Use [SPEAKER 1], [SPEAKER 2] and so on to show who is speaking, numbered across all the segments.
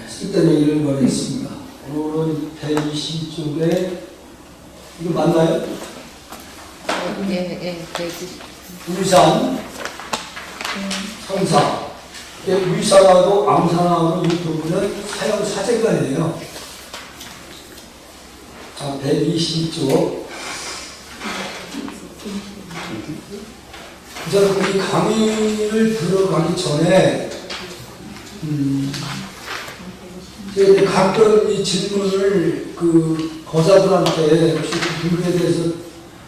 [SPEAKER 1] 쓸데없는 얘기를 거겠습니다. 오늘은 120쪽에 이거 맞나요?
[SPEAKER 2] 예, 120.
[SPEAKER 1] 울산 성사. 울산하고 암산하고 이 부분은 사형 사제관이에요. 자, 120쪽. 우선 우리 강의를 들어가기 전에 제가 가끔 이 질문을 그 거사들한테 혹시 그 부분에 대해서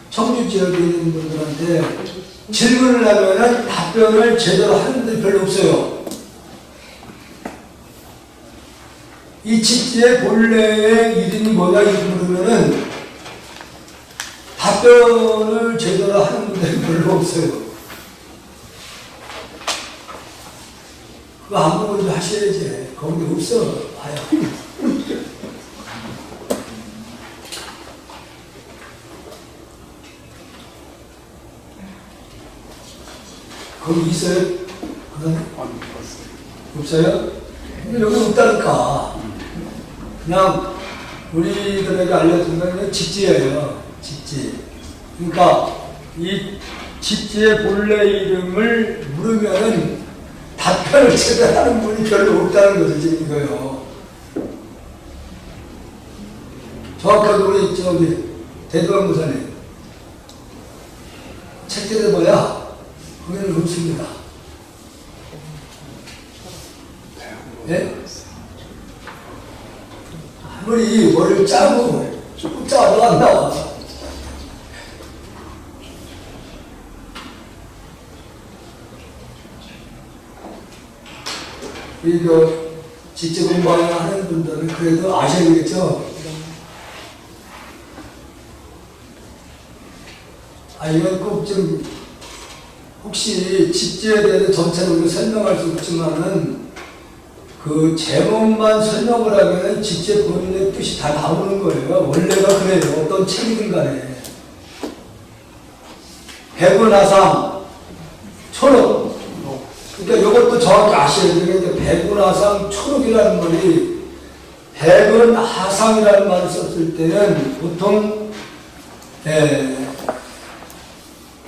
[SPEAKER 1] 청주 지역에 있는 분들한테 질문을 하면은 답변을 제대로 하는 분들이 별로 없어요. 이 집지의 본래의 이름이 뭐냐 이렇게 물으면은 답변을 제대로 하는 분들이 별로 없어요. 그거 한 번은 좀 하셔야지. 거기 없어. 아야. 거기 있어요? 없어요? 여기 없다니까. 그냥 우리들에게 알려준 건 집지예요. 집지. 그러니까 이 집지의 본래 이름을 물으면은 답변을 제대로 하는 분이 별로 없다는 거죠, 지금 이거요. 정확하게 우리 저기 대도안무사님 책들에 뭐야? 거기는 없습니다. 예? 아무리 뭘 짜고 조금 짜도 안 나와. 이거 직접 공부하는 분들은 그래도 아셔야 되겠죠? 이건 꼭 좀 혹시 집지에 대해서 전체적으로 설명할 수 없지만은 그 제목만 설명을 하면은 집지 본인의 뜻이 다 나오는 거예요. 원래가 그래요. 어떤 책이든 간에. 백운하상, 초록. 그러니까 이것도 정확히 아셔야 되는데 백운하상, 초록이라는 말이 백운하상이라는 말을 썼을 때는 보통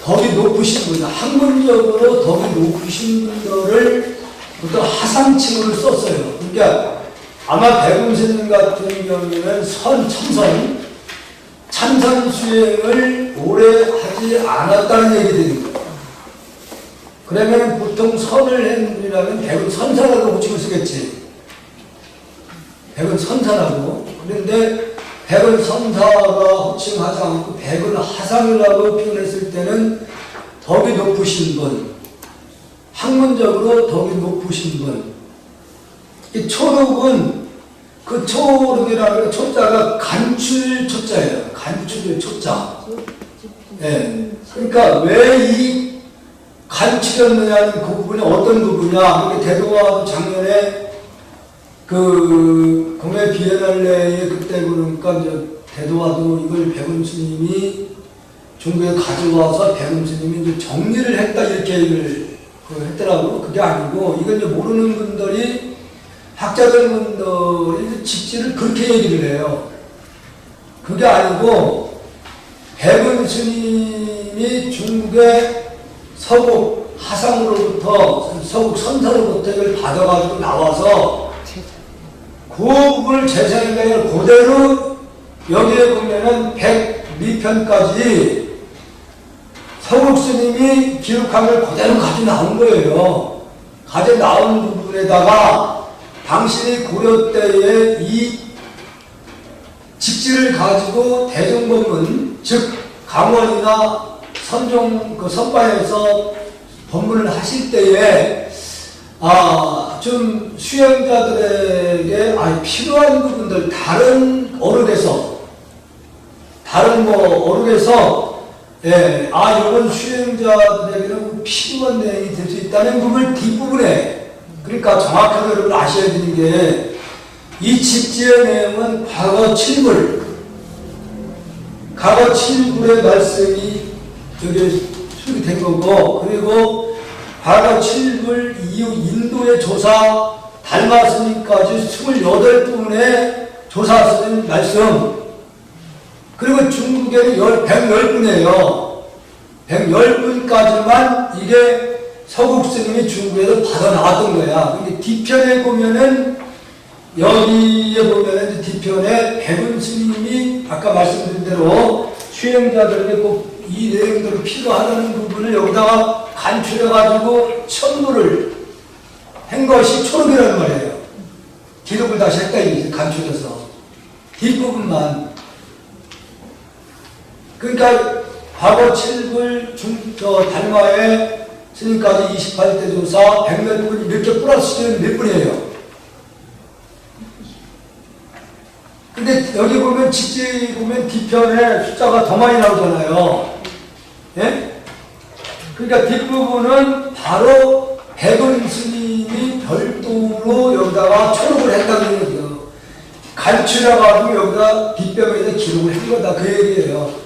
[SPEAKER 1] 덕이 높으신 분들, 학문적으로 덕이 높으신 분들을 보통 하상칭을 썼어요. 그러니까 아마 백운스님 같은 경우에는 청선, 참선 수행을 오래 하지 않았다는 얘기 되는 거예요. 그러면 보통 선을 한 분이라면 백운선사라고 호칭을 쓰겠지. 백운선사라고. 그런데 백운선사가 호칭하지 않고 백운하상이라고 표현했을 때는 덕이 높으신 분, 학문적으로 덕이 높으신 분. 이 초록은 그 초록이라는 초자가 간출 초자예요. 간출의 초자. 예. 그러니까 왜 이 간출이었느냐는 그 부분이 어떤 부분이냐. 대도와 작년에 그 공예 비엔날레에 그때 그러니까 이제 대도와도 이걸 백운 스님이 중국에 가져와서 백운 스님이 이제 정리를 했다 이렇게 얘기를 했더라고. 그게 아니고 이걸 이제 모르는 분들이 학자들 분들이 집지를 그렇게 얘기를 해요. 그게 아니고 백운 스님이 중국의 서국 하상으로부터 서국 선사로부터 이걸 받아가지고 나와서 그 부분을 제 생각에 그대로 여기에 보면은 102편까지 서국 스님이 기록한 걸 그대로 가지고 나온 거예요. 가지고 나온 부분에다가 당신이 고려 때에 이 집지를 가지고 대종법문, 즉 강원이나 선종 그 선바에서 법문을 하실 때에 좀 수행자들에게 필요한 부분들 다른 어록에서 이건 수행자들에게는 필요한 내용이 될 수 있다는 부분을 뒷부분에, 그러니까 정확하게 여러분 아셔야 되는 게 이 집지의 내용은 과거 7불, 과거 7불의 말씀이 저기 수록된 거고, 그리고 과거 7불 이후 인도의 조사 달마 스님까지 28분의 조사 스님 말씀, 그리고 중국에는 110분이에요. 110분까지만 이게 서국 스님이 중국에서 받아 나왔던 거야. 근데 뒤편에 보면은, 여기에 보면은 뒤편에 백운 스님이 아까 말씀드린 대로 수행자들에게 꼭 이 내용들을 필요하다는 부분을 여기다가 간추려가지고 첨부를 한 것이 초록이라는 말이에요. 기록을 다시 했다, 이제 간추려서. 뒷부분만. 그러니까 과거 7불 달마의 스님까지 28대 조사 100몇 분 이렇게 플러스 몇 분이에요. 근데 여기 보면 직지 보면 뒤편에 숫자가 더 많이 나오잖아요. 예? 그러니까 뒷부분은 바로 백은 스님이 별도로 여기다가 초록을 했다는 거죠. 간추려가지고 여기다 뒷벽에다 기록을 한 거다, 그 얘기예요.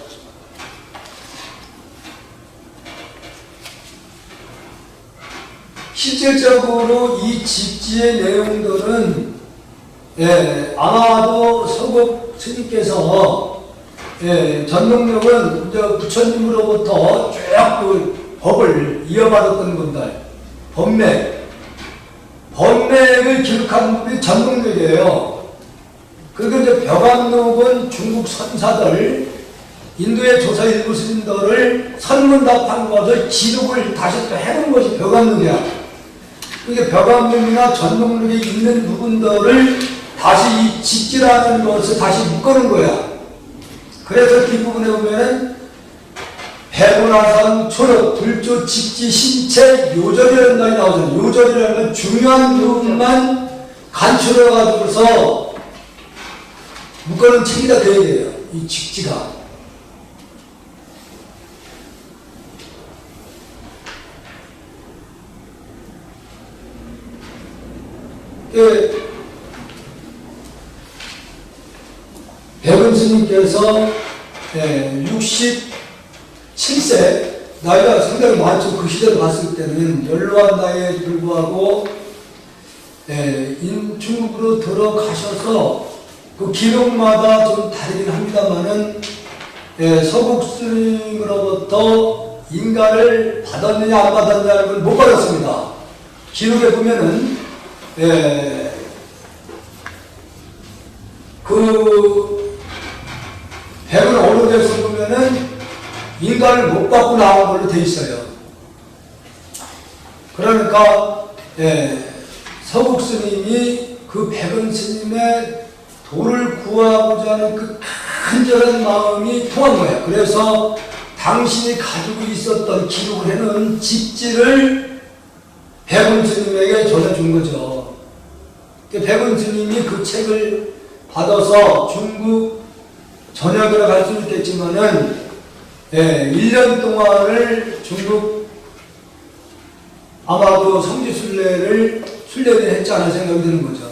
[SPEAKER 1] 실질적으로 이 직지의 내용들은 아마도 서국 스님께서 전동력은 이제 부처님으로부터 쭉 그 법을 이어받았던 분들, 법맥을 기록한 분이 전동력이에요. 그리고 이제 벽암록은 중국 선사들, 인도의 조사 일부 스님들을 선문답한 것을 기록을 다시 또 해놓은 것이 벽암록이야. 그게 벽암록이나 전동록에 있는 부분들을 다시 이 직지라는 것을 다시 묶어놓은 거야. 그래서 뒷부분에 보면은 백운하상 초록 불조 직지 신체 요절이라는 말이 나오잖아요. 요절이라는 건 중요한 부분만 간추려가지고서 묶어놓은 책이다, 그 얘기예요. 이 직지가. 백은 스님께서 67세, 나이가 상당히 많죠. 그 시대를 봤을 때는 연로한 나이에 불구하고 중국으로 들어가셔서 그 기록마다 좀 다르긴 합니다만은 서국 스님으로부터 인가를 받았느냐 안 받았느냐는 걸 못 받았습니다. 기록에 보면은 그 백은 어록에서 보면은 인가를 못 받고 나온 걸로 돼 있어요. 그러니까 서국 스님이 그 백은 스님의 도를 구하고자 하는 그 간절한 마음이 통한 거예요. 그래서 당신이 가지고 있었던 기록을 해놓은 직지를 백은 스님에게 전해준 거죠. 백은 스님이 그 책을 받아서 중국 전역으로 갈 수 있겠지만은 1년 동안을 중국 아마도 성지순례를 했지 않을 생각이 드는 거죠.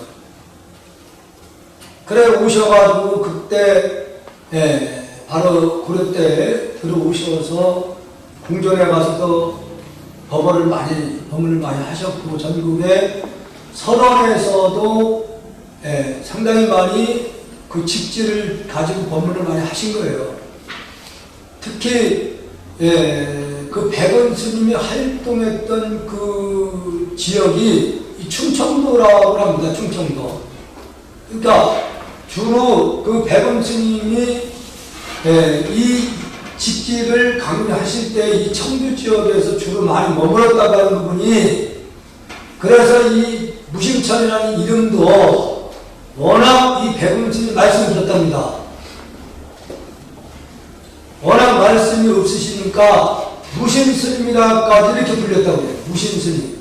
[SPEAKER 1] 그래 오셔가지고 그때 바로 고려 때 들어오셔서 궁전에 가서도 법문을 많이 하셨고, 전국의 설원에서도 상당히 많이 그 직지를 가지고 법문을 많이 하신 거예요. 특히 그 백은 스님이 활동했던 그 지역이 이 충청도라고 합니다. 충청도. 그러니까 주로 그 백은 스님이 이 직지를 강의하실 때 이 청주 지역에서 주로 많이 머물렀다고 하는 부분이, 그래서 이 무심천이라는 이름도 워낙 이 백은 스님이 말씀을 드렸답니다. 워낙 말씀이 없으시니까 무심스님이라까지 이렇게 불렸다고 해요. 무심스님.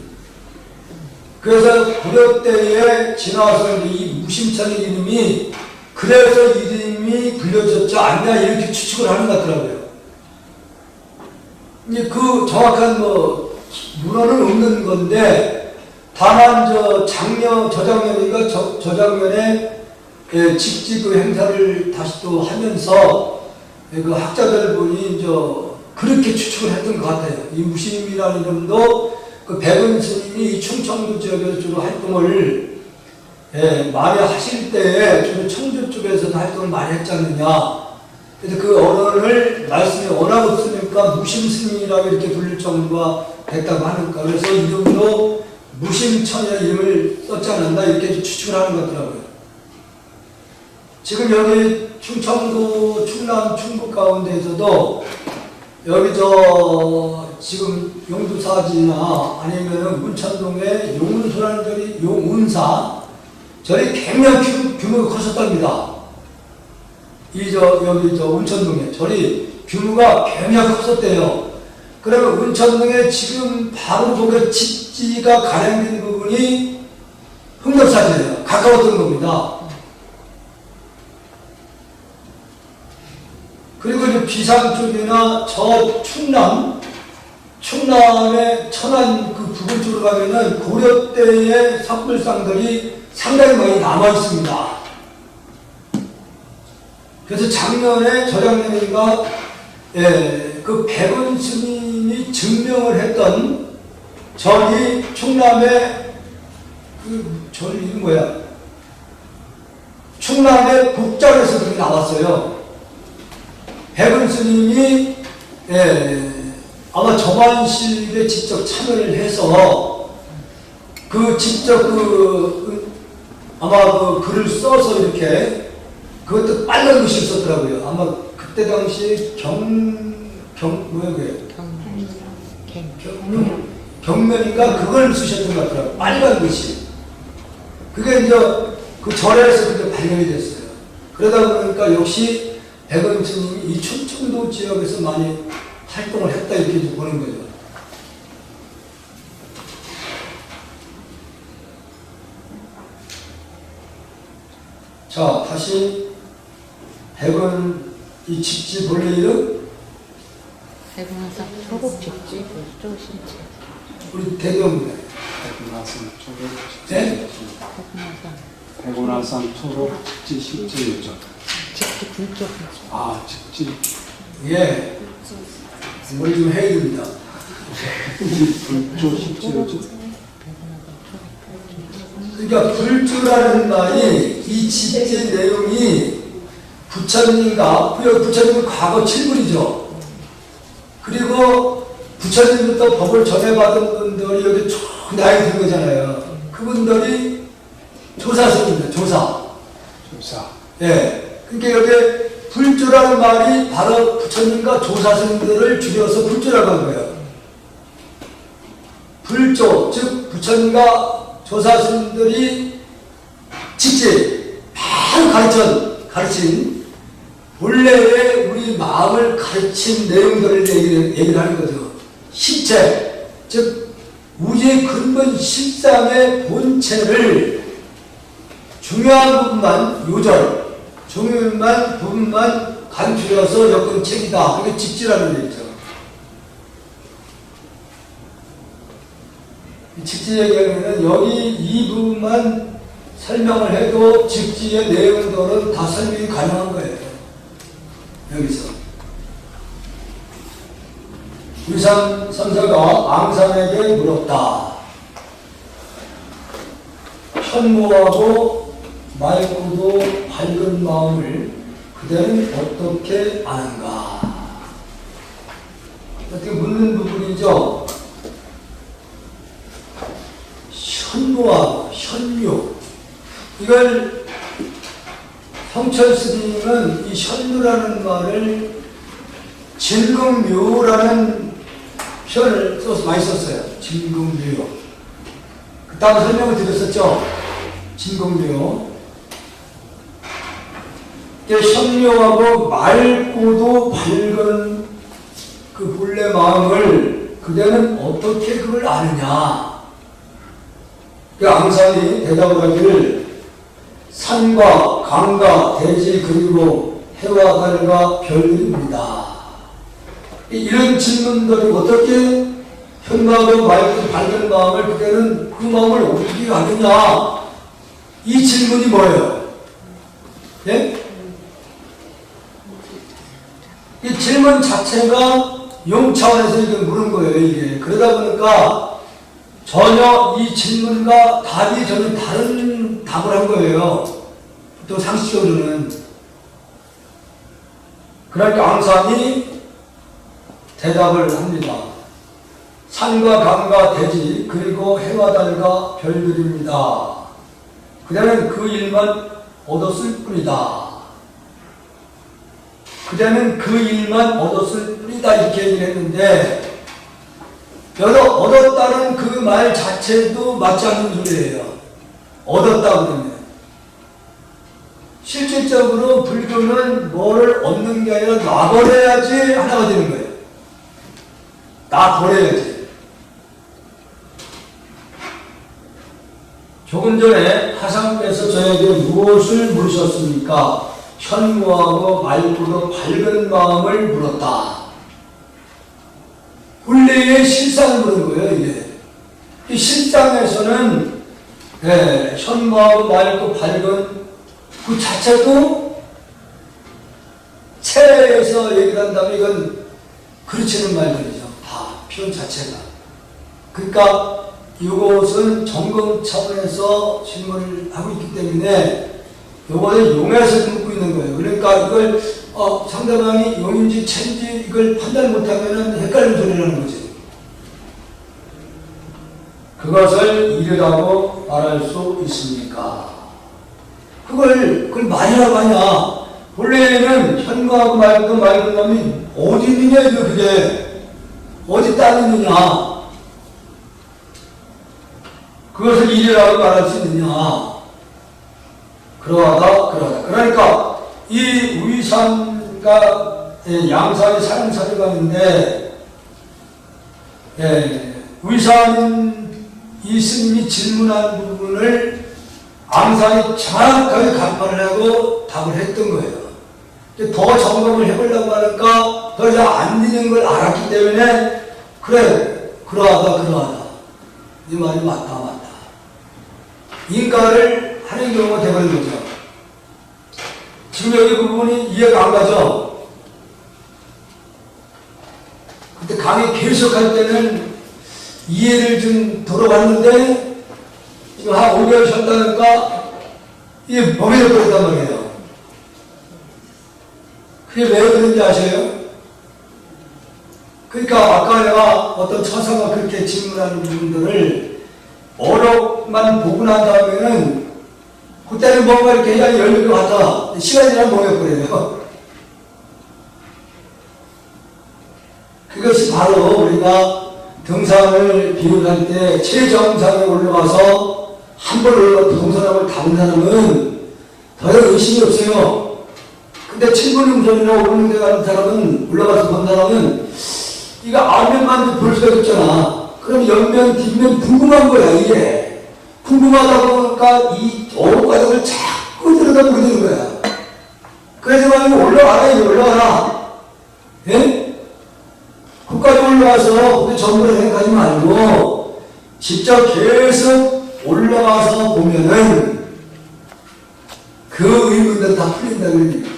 [SPEAKER 1] 그래서 고려 때에 지나와서 이 무심천의 이름이 그래서 이름이 불려졌지 않냐 이렇게 추측을 하는 것 같더라고요. 이제 그 정확한 문헌은 없는 건데, 다만 저작년에 직지 그 행사를 다시 또 하면서 그 학자들 분이 그렇게 추측을 했던 것 같아요. 이 무심이라는 이름도 그 백은 스님이 이 충청도 지역에서 주로 활동을 많이 하실 때에 주로 청주 쪽에서도 활동을 많이 했지 않느냐. 그래서 그 어른을 말씀이 워낙 없으니까 무심스님이라고 이렇게 부를 정도가 됐다고 하니까 그래서 이름도 무심천의 이름을 썼지 않았나 이렇게 추측을 하는 것 같더라고요. 지금 여기 충청도, 충남, 충북 가운데에서도 여기 지금 용두사지나 아니면은 문천동에 용운소라는 절이 용운사 절이 굉장히 규모가 컸었답니다. 여기 운천동에 절이 규모가 굉장히 컸었대요. 그러면 운천동에 지금 바로 보게 집지가 가량된 부분이 흥덕사지예요. 가까웠던 겁니다. 그리고 이제 비상 쪽이나 저 충남의 천안 그 부근 쪽으로 가면은 고려 때의 석불상들이 상당히 많이 남아 있습니다. 그래서 작년에 저작년인가 그 백원 스님이 증명을 했던 절이 충남의 그 절 이름 뭐야? 충남의 북장에서 그게 나왔어요. 백원 스님이 아마 정환식에 직접 참여를 해서 그 직접 아마 그 글을 써서 이렇게 그것도 빨간 글씨 썼더라고요. 아마 그때 당시 경면인가 그걸 쓰셨던 것 같더라고요. 빨간 글씨. 그게 이제 그 절에서 그게 발견이 됐어요. 그러다 보니까 역시 백원 스님이 이 충청도 지역에서 많이 활동을 했다 이렇게 보는 거죠. 자, 다시 백원 이 집지 본래 이름?
[SPEAKER 2] 백운산 초록 집지 뭐죠 신체?
[SPEAKER 1] 우리 대경입니다.
[SPEAKER 3] 백운산 초록
[SPEAKER 1] 네?
[SPEAKER 3] 백운산 초록 집지 실제였죠.
[SPEAKER 2] 집지 굴쪽.
[SPEAKER 3] 아, 집지.
[SPEAKER 1] 예. 머리 좀 해야 됩니다.
[SPEAKER 3] 불조 실제였죠.
[SPEAKER 1] 그러니까 불조라는 말이 이 집지 내용이 부처님과 부처님은 과거 7분이죠. 그리고 부처님부터 법을 전해받은 분들이 여기 쭉 나이 든 거잖아요. 그분들이 조사스입니다. 조사. 예. 그러니까 여기 불조라는 말이 바로 부처님과 조사스님들을 줄여서 불조라고 한 거예요. 불조, 즉 부처님과 조사스님들이 직접 바로 가르친 본래의 우리 마음을 가르친 내용들을 얘기를 하는 거죠. 실체, 즉 우주의 근본 실상의 본체를 중요한 부분만 요절, 중요한 부분만 간추려서 엮은 책이다. 이게 직지라는 얘기죠. 이 직지 얘기하면 여기 이 부분만 설명을 해도 직지의 내용들은 다 설명이 가능한 거예요. 여기서 위산 선사가 앙산에게 물었다. 현무하고 맑고도 밝은 마음을 그대는 어떻게 아는가? 어떻게 묻는 부분이죠. 현무하고 현묘, 이걸 성철 스님은 이 현무라는 말을 진금묘라는 표현을 많이 썼어요. 진금묘. 그 다음 설명을 드렸었죠. 진금묘. 현묘하고 맑고도 밝은 그 본래 마음을 그대는 어떻게 그걸 아느냐. 그 앙산이 대답을 하기를 산과 강과 대지 그리고 해와 달과 별들입니다. 이런 질문들이 어떻게 현무하고 맑고 밝은 마음을 그대는 그 마음을 어떻게 아느냐. 이 질문이 뭐예요? 예? 이 질문 자체가 용 차원에서 이게 물은 거예요, 이게. 그러다 보니까 전혀 이 질문과 답이 전혀 다른 답을 한 거예요. 또 상식적으로는. 그러니까 앙상이 대답을 합니다. 산과 강과 대지 그리고 해와 달과 별들입니다. 그대는 그 일만 얻었을 뿐이다. 그대는 그 일만 얻었을 뿐이다. 이렇게 얘기를 했는데 여기서 얻었다는 그 말 자체도 맞지 않는 소리예요. 얻었다 그러면 실질적으로 불교는 뭐를 얻는 게 아니라 놔버려야지 하나가 되는 거예요. 놔버려야지. 조금 전에 하상께서 저에게 무엇을 물으셨습니까? 현무하고 맑고도 밝은 마음을 물었다. 본래의 실상을 물은 거예요, 이게. 이 실상에서는, 현무하고 맑고 밝은 그 자체도 체에서 얘기를 한다면 이건 그렇지는 말들이죠. 다, 표현 자체가. 그러니까 이것은 점검 차원에서 질문을 하고 있기 때문에 이거는 용에서 묻고 있는 거예요. 그러니까 이걸 상대방이 용인지 체인지 이걸 판단 못하면 헷갈리는 소리라는 거지. 그것을 이르다고 말할 수 있습니까? 그걸 말이라고 하냐. 본래는 현무하고 맑은 놈이 어디 있느냐, 이거 그게. 어디 땅 있느냐. 그것을 이리라고 말할 수 있느냐. 그러하다. 그러니까 이 위산과 양산이 사용사료가 있는데, 위산 이 스님이 질문한 부분을 앙상이 정확하게 간파를 하고 답을 했던 거예요. 더 점검을 해보려고 하니까 더 이상 안 되는 걸 알았기 때문에 그래, 그러하다. 이 말이 맞다. 인가를 하는 경우가 되버린 거죠. 지금 여기 부분이 이해가 안 가죠? 그때 강의 계속할 때는 이해를 좀 돌아봤는데 지금 한 5개월 쉬었다니까 이게 멍해져 버렸단 말이에요. 그게 왜 그런지 아세요? 그러니까 아까 내가 어떤 처사가 그렇게 질문하는 부분들을 어록만 보고 난 다음에는 그때는 뭔가 이렇게 해야 열릴 것 같아. 시간이 지나면 멍해버려요. 그것이 바로 우리가 등산을 비교할 때 최정상에 올라가서 한 번 올라가서 동서남을 다른 사람은 더 이상 의심이 없어요. 근데 7분 음선이나 5분 데 가는 사람은, 올라가서 본 사람은 이거 앞면만 볼 수가 있잖아. 그럼 옆면, 뒷면 궁금한 거야, 이게. 궁금하다 보니까 이 어록 과정을 자꾸 들여다보게 되는 거야. 그래서 말이면 올라가라. 예? 끝까지 올라가서 전부를 생각하지 말고 직접 계속 올라가서 보면은 그 의문들 다 풀린다는 얘기예요.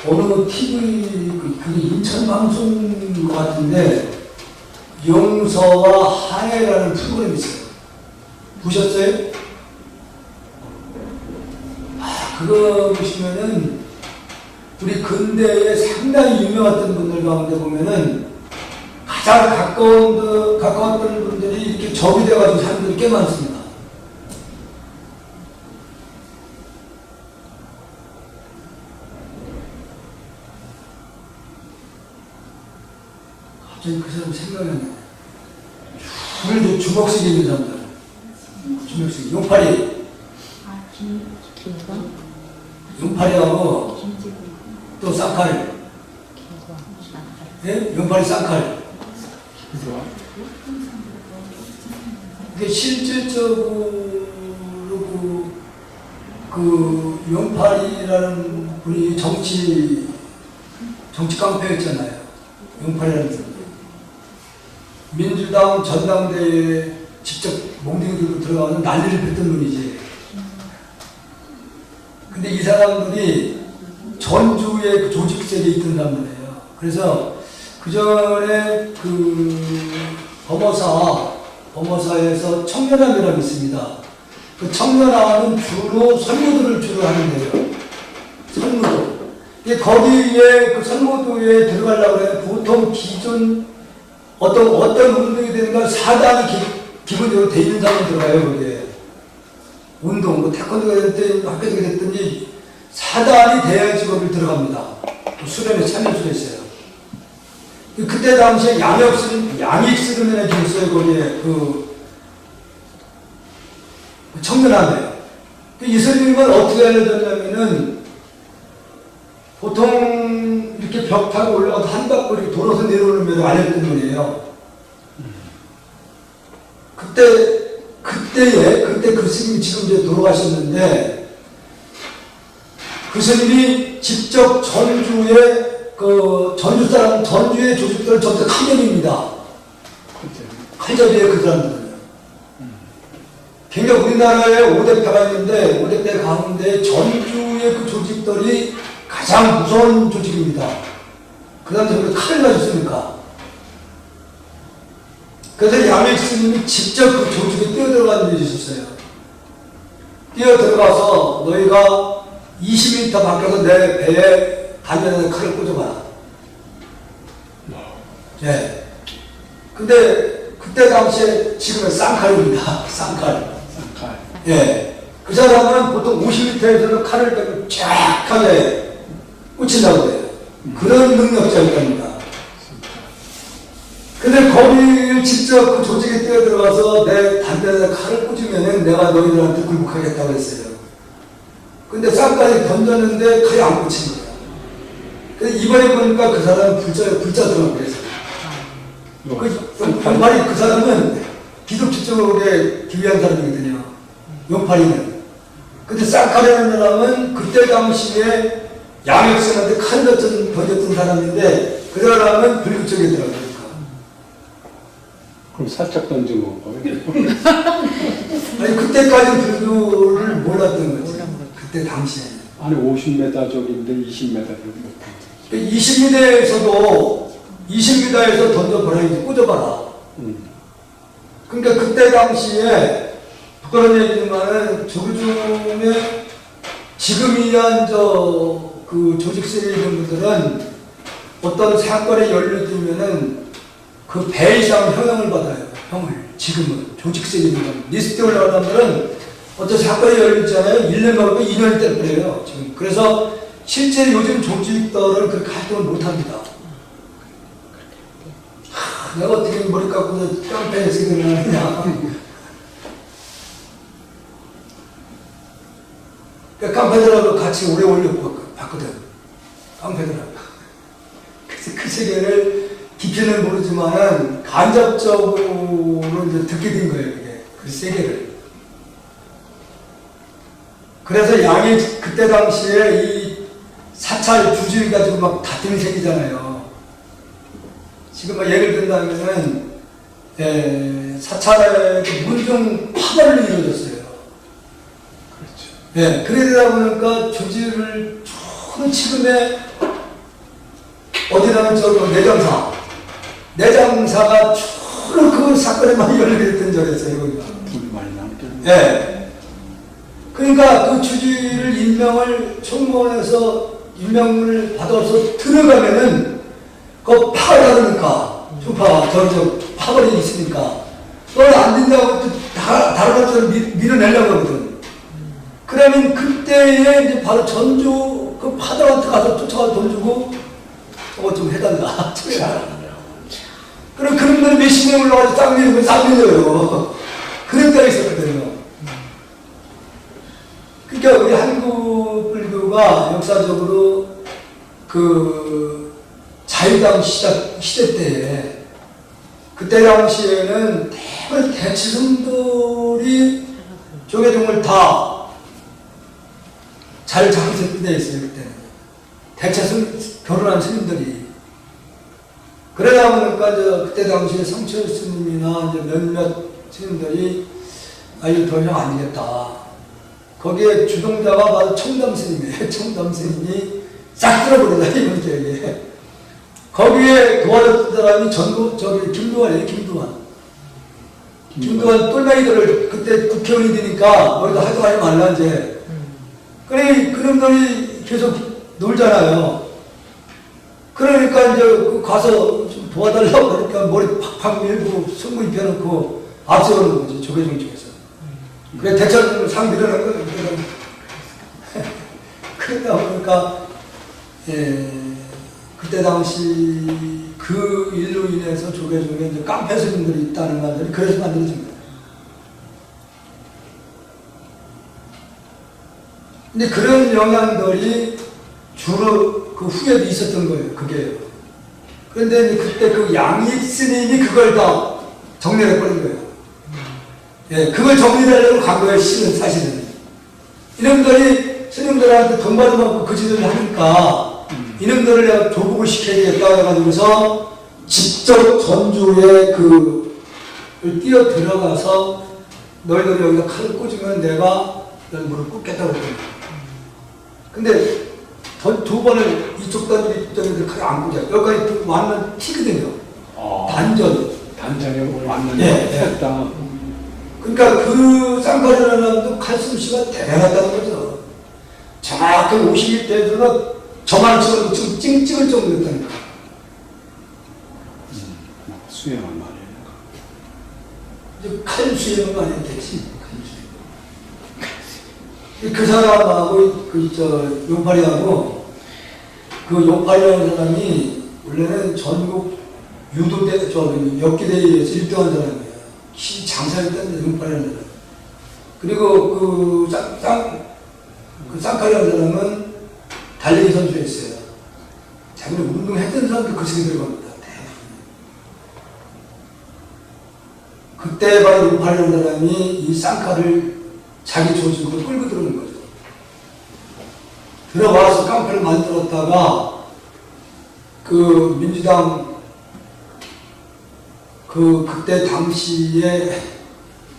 [SPEAKER 1] 어느 TV, 그게 인천 방송인 것 같은데 용서와 한해라는 프로그램이 있어요. 보셨어요? 그거 보시면은 우리 근대에 상당히 유명했던 분들 가운데 보면은 가장 가까웠던 분들이 이렇게 접이 돼가지고 사람들이 꽤 많습니다. 갑자기 그 사람 생각이 안 나네. 오늘도 주먹식 있는 사람들. 주먹식. 용팔이. 용팔이하고 또 쌍칼. 예? 용팔이 쌍칼. 근데 실질적으로 그 용팔이라는 분이 정치 깡패였잖아요. 용팔이라는 분이. 민주당 전당대회에 직접 몽둥이 들고 들어가서 난리를 폈던 분이지. 근데 이 사람들이 전주의 그 조직세계에 있던 사람들이에요. 그래서 그 전에 그 범어사에서 청년함이라고 있습니다. 그 청년함은 주로 선무도를 주로 하는데요. 선무도. 거기에 그 선무도에 들어가려고 하면 보통 기존 어떤 운동이 되는가 사단이 기본적으로 돼 있는 사람이 들어가요. 거기에 운동, 뭐 태권도가 됐든 학교가 됐든지 사단이 돼야지 거기 들어갑니다. 수련회 참여를 했어요. 그때 당시에 양익스름이라는 게 있어요. 거기에 그 청년함에. 이 선생님은 어떻게 알려줬냐면은 보통 이렇게 벽 타고 올라가서 한 바퀴 돌아서 내려오는 면을 알려줬던 분이에요. 그때 그 스님이 지금 이제 돌아가셨는데 그 스님이 직접 전주의 조직들을 전부 다 칼잡이입니다. 칼잡이에 그 사람들은. 굉장히 우리나라에 5대패가 있는데 5대패 가운데 전주의 그 조직들이 가장 무서운 조직입니다. 그 사람들이 칼을 가졌으니까. 그래서 양익 스님이 직접 그 조직에 뛰어들어가는 일이 있었어요. 뛰어들어가서 너희가 20m 밖에서 내 배에 단면에 칼을 꽂아봐라. 예. 근데 그때 당시에 지금은 쌍칼입니다. 쌍칼. 예. 그 사람은 보통 50m에서는 칼을 빼고 쫙하게 꽂힌다고 해요. 그런 능력자일 겁니다. 근데 거기 직접 그 조직에 뛰어들어가서 내 단면에 칼을 꽂으면은 내가 너희들한테 굴복하겠다고 했어요. 근데 쌍칼이 던졌는데 칼이 안 꽂힌 거야. 근데 이번에 보니까 그 사람은 불자더라고 그랬어요. 병팔이 그 사람은 기독교 쪽에 기회한 사람이거든요. 용팔이는. 근데 쌍칼이라는 사람은 그때 당시에 양육생한테 칼 던졌던 사람인데 그 사람은 불교 쪽에 들어가요.
[SPEAKER 3] 그럼 살짝 던진 건가요?
[SPEAKER 1] 아니 그때까지는 불교를 몰랐던 거지. 그때 당시에.
[SPEAKER 3] 아니 50m 쪽인데 20m 정도.
[SPEAKER 1] 20m에서 던져보라, 이제 꽂아봐라. 그러니까 그때 당시에 그런 얘기지만은 조중에 지금이란 그 조직세계 있는 분들은 어떤 사건에 연루되면은 그 배 이상 형을 받아요. 형을. 지금은 조직세계 있는 분들. 리스트에 올라가는 사람들은 어떤 사건에 열렸잖아요. 1년 가고 2년을 때려요. 지금. 그래서 실제로 요즘 조직들은 그렇게 활동을 못합니다. 내가 어떻게 머리 깎고서 깡패에서 일어나느냐. 그러니까 깡패들하고 같이 오래 올려봤거든. 깡패들하고. 그래서 그 세계를 깊이는 모르지만은 간접적으로 이제 듣게 된 거예요. 그게. 그 세계를. 그래서 양이 그때 당시에 이 사찰 주주의 가지고 막 다툼이 생기잖아요. 지금 뭐 예를 든다면은 사찰에 문중 파벌이 이루어졌어요.
[SPEAKER 3] 그렇죠.
[SPEAKER 1] 예, 그러다 보니까 주지를 쭉 지금의 어디라면 내장사가 쭉 그 사건에 많이 연루됐던 적이었어요. 거기가.
[SPEAKER 3] 돈이 많이 남겠네.
[SPEAKER 1] 예. 그러니까 그 주지를 총무원에서 임명을 받아서 들어가면은 그 파가 다르니까 파벌이 있으니까 그걸 안 된다고 또 다른 것처럼 밀어내려고 하거든. 그러면 그때에 이제 바로 전주 그 파들한테 가서 쫓아가서 돈 주고 저거 좀 해달라. 그럼 그런 분들이 몇십 명 올라가서 쌍 밀고 쌍 밀려요. 그런 때가 있었거든요. 그러니까 우리 한국 불교가 역사적으로 그 자유당 시대 때에 그때 당시에는 대부분 대치성들이 조계종을 다 잘 잡고 있었던 데 있어요. 그때는 대체성 결혼한 스님들이. 그러다 보니까 그때 당시에 성철 스님이나 이제 몇몇 스님들이 이거 더 이상 안 되겠다. 거기에 주동자가 바로 청담 스님이에요. 청담 스님이 싹 들어버리다 이번 기회에. 거기에 도와줬던 사람이 전국 저기 김두환이에요. 김두환 똘마이들을 그때 국회의원이 되니까 너희도 활동하지 말라 이제. 그래 그놈들이 계속 놀잖아요. 그러니까 이제 가서 좀 도와달라고 그러니까 머리 팍팍 밀고 승부 입혀놓고 앞세우는 거지 조계종 쪽에서. 그래 대처를 상 밀어놓은 거예요. 그러다 보니까 그때 당시 그 일로 인해서 조계종에 이제 깡패 스님들이 있다는 말들이 그래서 만들어진 거예요. 근데 그런 영향들이 주로 그 후에도 있었던 거예요. 그게. 그런데 그때 그 양익 스님이 그걸 다 정리를 해버린 거예요. 예, 그걸 정리하려고 간 거예요. 사실은. 이놈들이 스님들한테 돈 받아먹고 그 짓을 하니까 이놈들을 내가 조국을 시켜야겠다 해가지고서 직접 전주에 뛰어 들어가서 너희들 여기다 칼을 꽂으면 내가 널 무릎 꿇겠다고 그랬거든요. 근데 두 번을 이쪽 던지고 이쪽 던지고 칼을 안 꽂아요. 여기까지 완전 튀거든요. 단전.
[SPEAKER 3] 단전에 왔는데 했다.
[SPEAKER 1] 그러니까 그 쌍칼이라는 칼솜씨가 대단하다는 거죠. 정확히 50m에서 저만처럼 지금 찍을 정도였다니까.
[SPEAKER 3] 수행한 말이에요.
[SPEAKER 1] 칼 수행은 많이 됐지. 그 사람하고 용팔이하고 그 용팔이라는 사람이 원래는 전국 유도대 역기대회에서 1등한 사람이에요. 키 장사했다는 용팔이라는 사람. 그리고 그 쌍칼이라는 사람은 달리기 선수였어요. 자기는 운동했던 사람도 그 시기 들어갑니다. 그때 바로 용팔이라는 사람이 이 쌍칼을 자기 조직으로 끌고 들어오는 거죠. 들어와서 깡패를 만들었다가 그 민주당 그때 당시에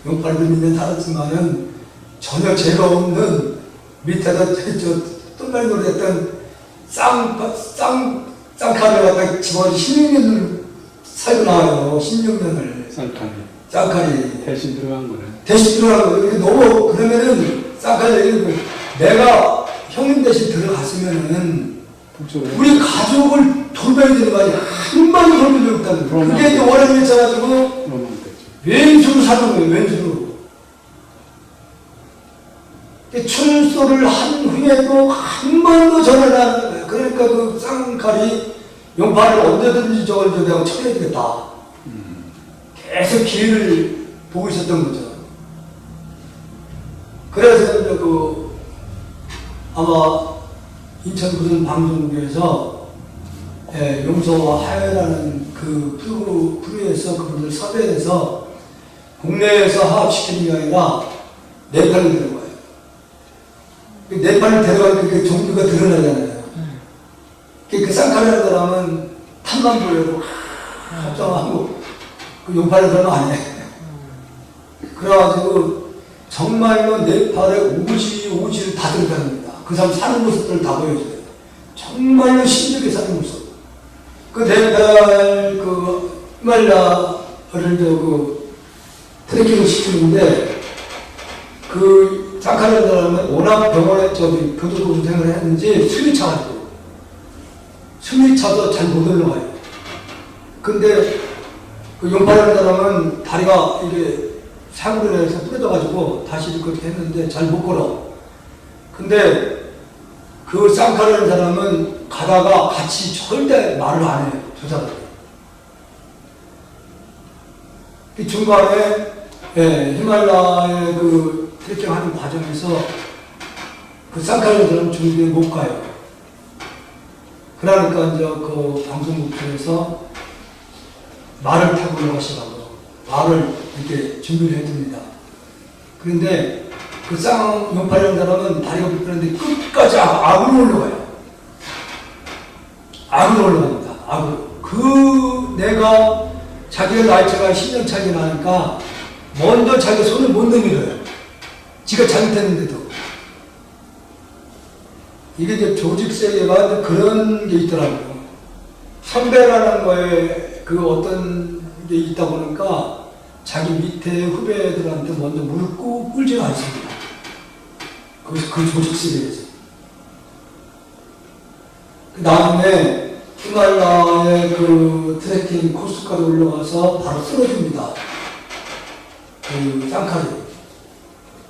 [SPEAKER 1] 용팔이도 믿는 살았지만은 전혀 죄가 없는 밑에다 똘마니 노래했던 쌍칼을 갖다 집어서 16년을 살고 나와요. 16년을. 쌍칼이.
[SPEAKER 3] 대신 들어간 거네.
[SPEAKER 1] 대신 들어가는 거예요. 너무, 그러면은, 쌍칼이 얘기를 내가 형님 대신 들어갔으면은, 우리 가족을 돌봐야 되는 거 아니야. 한 번도 돌본 적 없다는 거예요. 그게 이제 원한이 있어가지고, 왼수로 사는 거예요, 왼수로. 출소를 한 후에도 한 번도 전화를 안 하는 거예요. 그러니까 그 쌍칼이 용팔을 언제든지 저걸 내가 처리해야 되겠다. 계속 기회를 보고 있었던 거죠. 그래서 이제 아마 인천 무슨 방송국에서 용서와 화해라는 그 프로에서 그분들 섭외해서 국내에서 하합시키는 게 아니라 네팔로 데려가요. 네팔로 데려가니까 그 종교가 드러나잖아요. 그 쌍칼이라는 사람은 탐만 보여도 합장하고 그 용팔이 사람은 아니에요. 그래가지고 정말로 네팔의 오지를 다 들어갑니다. 그 사람 사는 모습들을 다 보여줘요. 정말로 신기하게 사는 모습. 그 네팔 히말라야를 트레킹을 시키는데 그 쌍칼이라는 사람은 워낙 병원에 교도 공생을 했는지 숨이 차가지고 숨이 차서 잘 못 올라가요. 근데 그 용팔이라는 사람은 다리가 이게 사고로 인해서 부러져가지고 다시 그렇게 했는데 잘 못 걸어. 근데 그 쌍칼이라는 사람은 가다가 같이 절대 말을 안 해요. 저 사람이. 그 중간에 히말라야의 그 트레킹 하는 과정에서 그 쌍칼이라는 사람은 중국에 못 가요. 그러니까 이제 그 방송국에서 말을 타고 올라가시라고 말을 이렇게 준비를 해줍니다. 그런데 그 용팔이라는 사람은 다리가 불편한데 끝까지 악으로 올라가요. 악으로 올라갑니다. 악으로. 내가 자기가 나이차가 10년 차이 나니까 먼저 자기 손을 못 내밀어요. 지가 잘못했는데도. 이게 이제 조직세계가 그런 게 있더라고요. 선배라는 거에 그 어떤 게 있다 보니까 자기 밑에 후배들한테 먼저 무릎 꿇지 않습니다. 그 조직실에서. 그 다음에 히말라야의 그 트레킹 코스까지 올라가서 바로 쓰러집니다. 그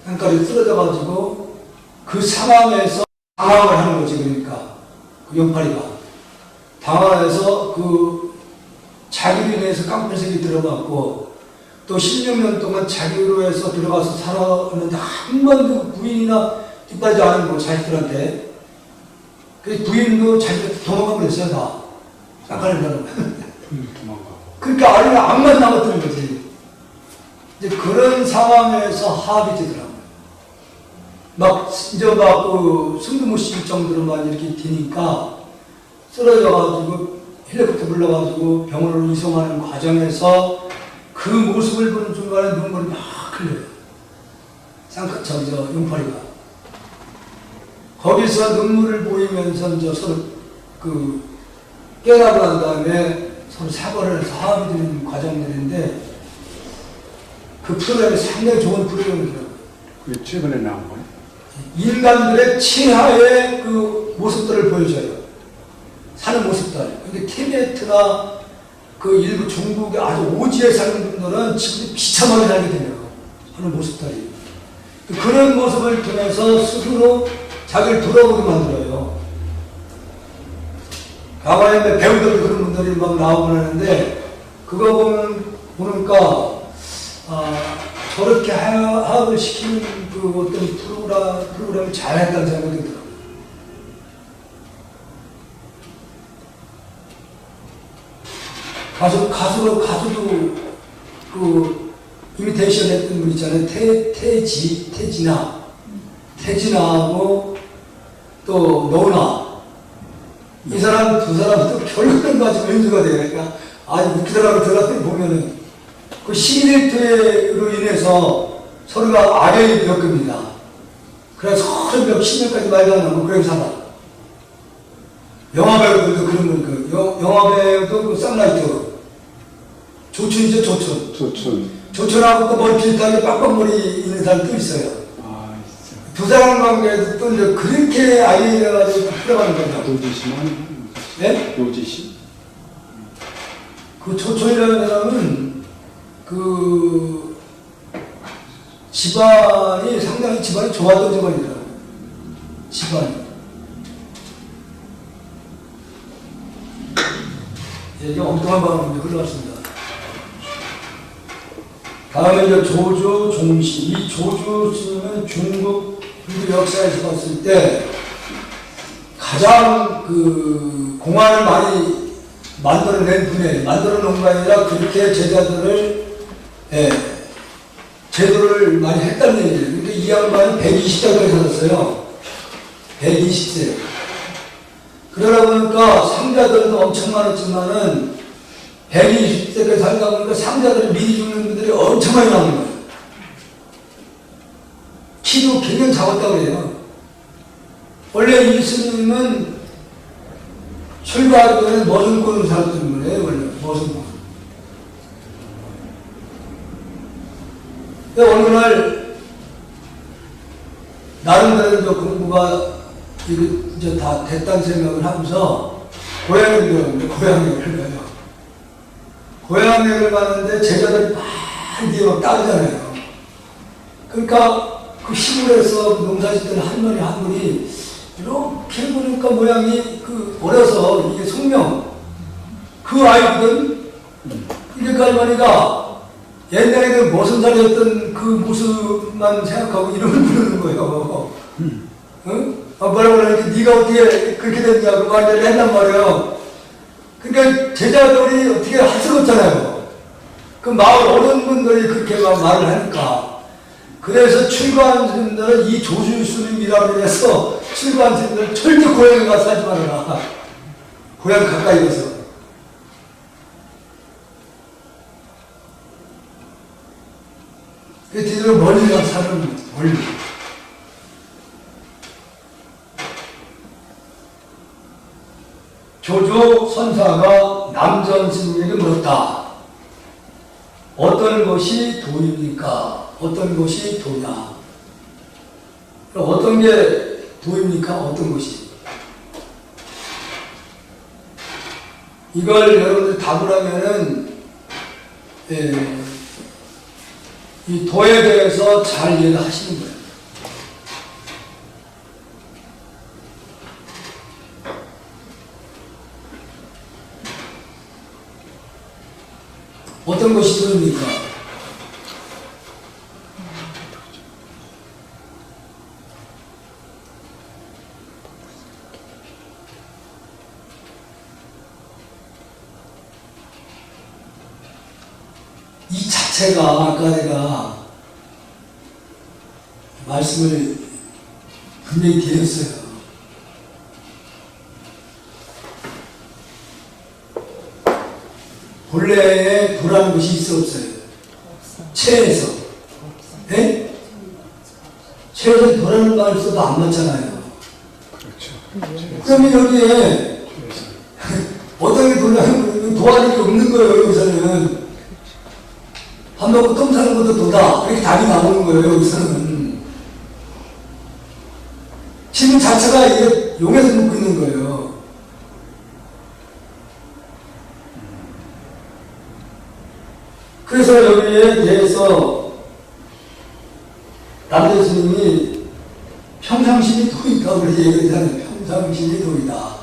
[SPEAKER 1] 쌍칼이 쓰러져가지고 그 상황에서 당황을 하는 거지. 그러니까 그 용팔이가 당황해서 그 자기로 인해서 깡패색이 들어갔고 또 16년 동안 자기로 해서 들어가서 살았는데 한 번도 부인이나 뒷바라지 않은 거 자식들한테. 그 부인도 자기한테 도망가 버렸어요. 다 쌍칼을 가는
[SPEAKER 3] 도망가고.
[SPEAKER 1] 그러니까 아이는 악만 남았던 거지. 이제 그런 상황에서 합이 되더라고요. 이제 그 숨도 못 쉴 정도로 막 이렇게 되니까 쓰러져가지고 헬리콥터 불러가지고 병원으로 이송하는 과정에서 그 모습을 보는 순간에 눈물이 막 흘려요. 용팔이가. 거기서 눈물을 보이면서 이제 서로 그 깨라고 한 다음에 서로 사과를 해서 합의 되는 과정들인데 그 프로그램이 상당히 좋은 프로그램이더라고요.
[SPEAKER 3] 그게 최근에 나온 거예요?
[SPEAKER 1] 인간들의 치하의 그 모습들을 보여줘요. 사는 모습들. 근데 티베트나 그 일부 중국의 아주 오지에 사는 분들은 지금 비참하게 살게 돼요. 하는 모습들이. 그런 모습을 통해서 스스로 자기를 돌아보게 만들어요. 가만히 배우들도 그런 분들이 막 나오고 하는데 그거 보니까 저렇게 하악을 시키는 그 어떤 프로그램을 잘 했다는 생각이 들더라고요. 가수도 그 이미테이션 했던 분 있잖아요. 태진아하고 또 노나. 이 사람 두 사람도 결국은 가지고 연주가 돼요. 그러니까 아주 웃기더라고 보면은 그 시리즈로 인해서 서로가 악연이 겪습니다. 그래서 서로 몇십 년까지 말도 안 하고 그렇게 살아. 영화배우들도 그런 거, 영화배우도 그 쌍라이트. 조춘이죠, 조춘하고 또 머리 비슷하게 빡빡머리 있는 사람 또 있어요.
[SPEAKER 3] 아, 있어.
[SPEAKER 1] 두 사람 관계에도 또 이제 그렇게 아이디어가지고 풀어가는 거죠.
[SPEAKER 3] 노지시만?
[SPEAKER 1] 네?
[SPEAKER 3] 노지시?
[SPEAKER 1] 그 조촌이라는 사람은 그 상당히 집안이 좋았던 집안이더라고요. 집안이. 이게 엉뚱한 방법이 흘러갔습니다. 다음에 이제 조조 종시. 이 조조 씨는 중국 인류 역사에서 봤을 때 가장 그 공안을 많이 만들어낸 분이에요. 만들어 놓은 거 아니라 그렇게 제자들을, 제도를 많이 했다는 얘기예요. 그러니까 이 양반이 120세까지 살았어요. 120세. 그러다 보니까 상자들도 엄청 많았지만은 120세까지 살다 보니까 상자들이 미리 죽는 분들이 엄청 많이 나오는 거예요. 키도 굉장히 작았다고 그래요. 원래 이 스님은 출가하기 전에 머슴꾼으로 살았던 거예요. 원래 머슴꾼. 어느 날 나름대로 공부가 이제 다 됐다는 생각을 하면서 고향에 들어갔는데 고향여행을 가요. 고향여행을 가는데 제자들이 많이 막 따르잖아요. 그러니까 그 시골에서 농사 짓던 할머니 한 분이 이렇게 보니까 모양이 그 어려서 이게 성명 그 아이거든. 이게 그 할머니가 옛날에 그 모순살이었던 그 모습만 생각하고 이름을 부르는 거예요. 응? 뭐라고 그러니까 네가 어떻게 그렇게 됐냐고 말을 했단 말이에요. 그러니까 제자들이 어떻게 할 수가 없잖아요. 그 마을 어른분들이 그렇게 막 말을 하니까. 그래서 출가한 스님들은 이 조주 스님이라고 해서 출가한 스님들 절대 고향에 가서 하지 말아라. 고향 가까이 가서. 그 뒤로 멀리 가서 사는 멀리. 조조 선사가 남조원 스님에게 물었다. 어떤 것이 도입니까? 어떤 것이 도냐? 어떤 게 도입니까? 어떤 것이? 이걸 여러분들 답을 하면은, 이 도에 대해서 잘 이해를 하시는 거예요. 어떤 것이 도입니까? 이 자체가 아까 내가 말씀을 분명히 드렸어요. 본래에 도라는 것이 있어 없어요? 체에서. 네? 체에서 도라는 말 써도 안 맞잖아요.
[SPEAKER 3] 그렇죠.
[SPEAKER 1] 그러면 여기에 어떤 게 도라는 도안이 없는 거예요, 여기서는. 밥 먹고 똥 사는 것도 도다. 이렇게 답이 나오는 거예요, 여기서는. 지금 자체가 이게 용에서 묻고 있는 거예요. 그래서 여기에 대해서 남대 스님이 평상심이 도이다 그렇게 얘기하잖아요. 평상심이 도이다.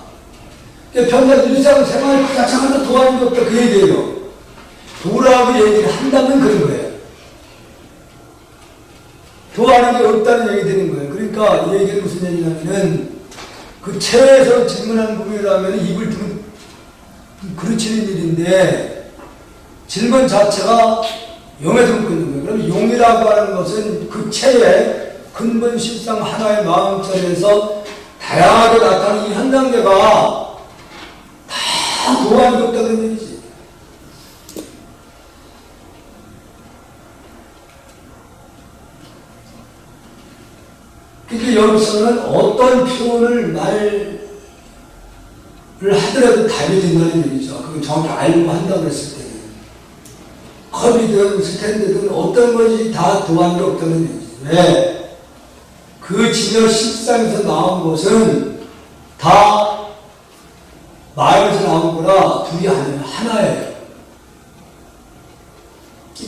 [SPEAKER 1] 그러니까 평상 일상생활 그 자체가 다 도하는 게 없다 그 얘기예요. 도라고 얘기를 한다면 그런 거예요. 도하는 게 없다는 얘기 되는 거예요. 그러니까 이 얘기는 무슨 얘기냐면은 그 체에서 질문하는 부분이라면 입을 그르치는 일인데 질문 자체가 용에서 묻고 있는 거예요. 그럼 용이라고 하는 것은 그 체의 근본 실상 하나의 마음자리에서 다양하게 나타나는 이 한 단계가 다 도안이 없다는 얘기지. 그러니까 여기서는 어떤 표현을 말을 하더라도 답이 된다는 얘기죠. 그걸 정확히 알고 한다고 했을 때는. 컵이든 스탠드든 어떤 것이 다 도안이 없다는 얘기죠. 왜? 그 진여 실상에서 나온 것은 다 마음에서 나온 거라 둘이 아니라 하나예요.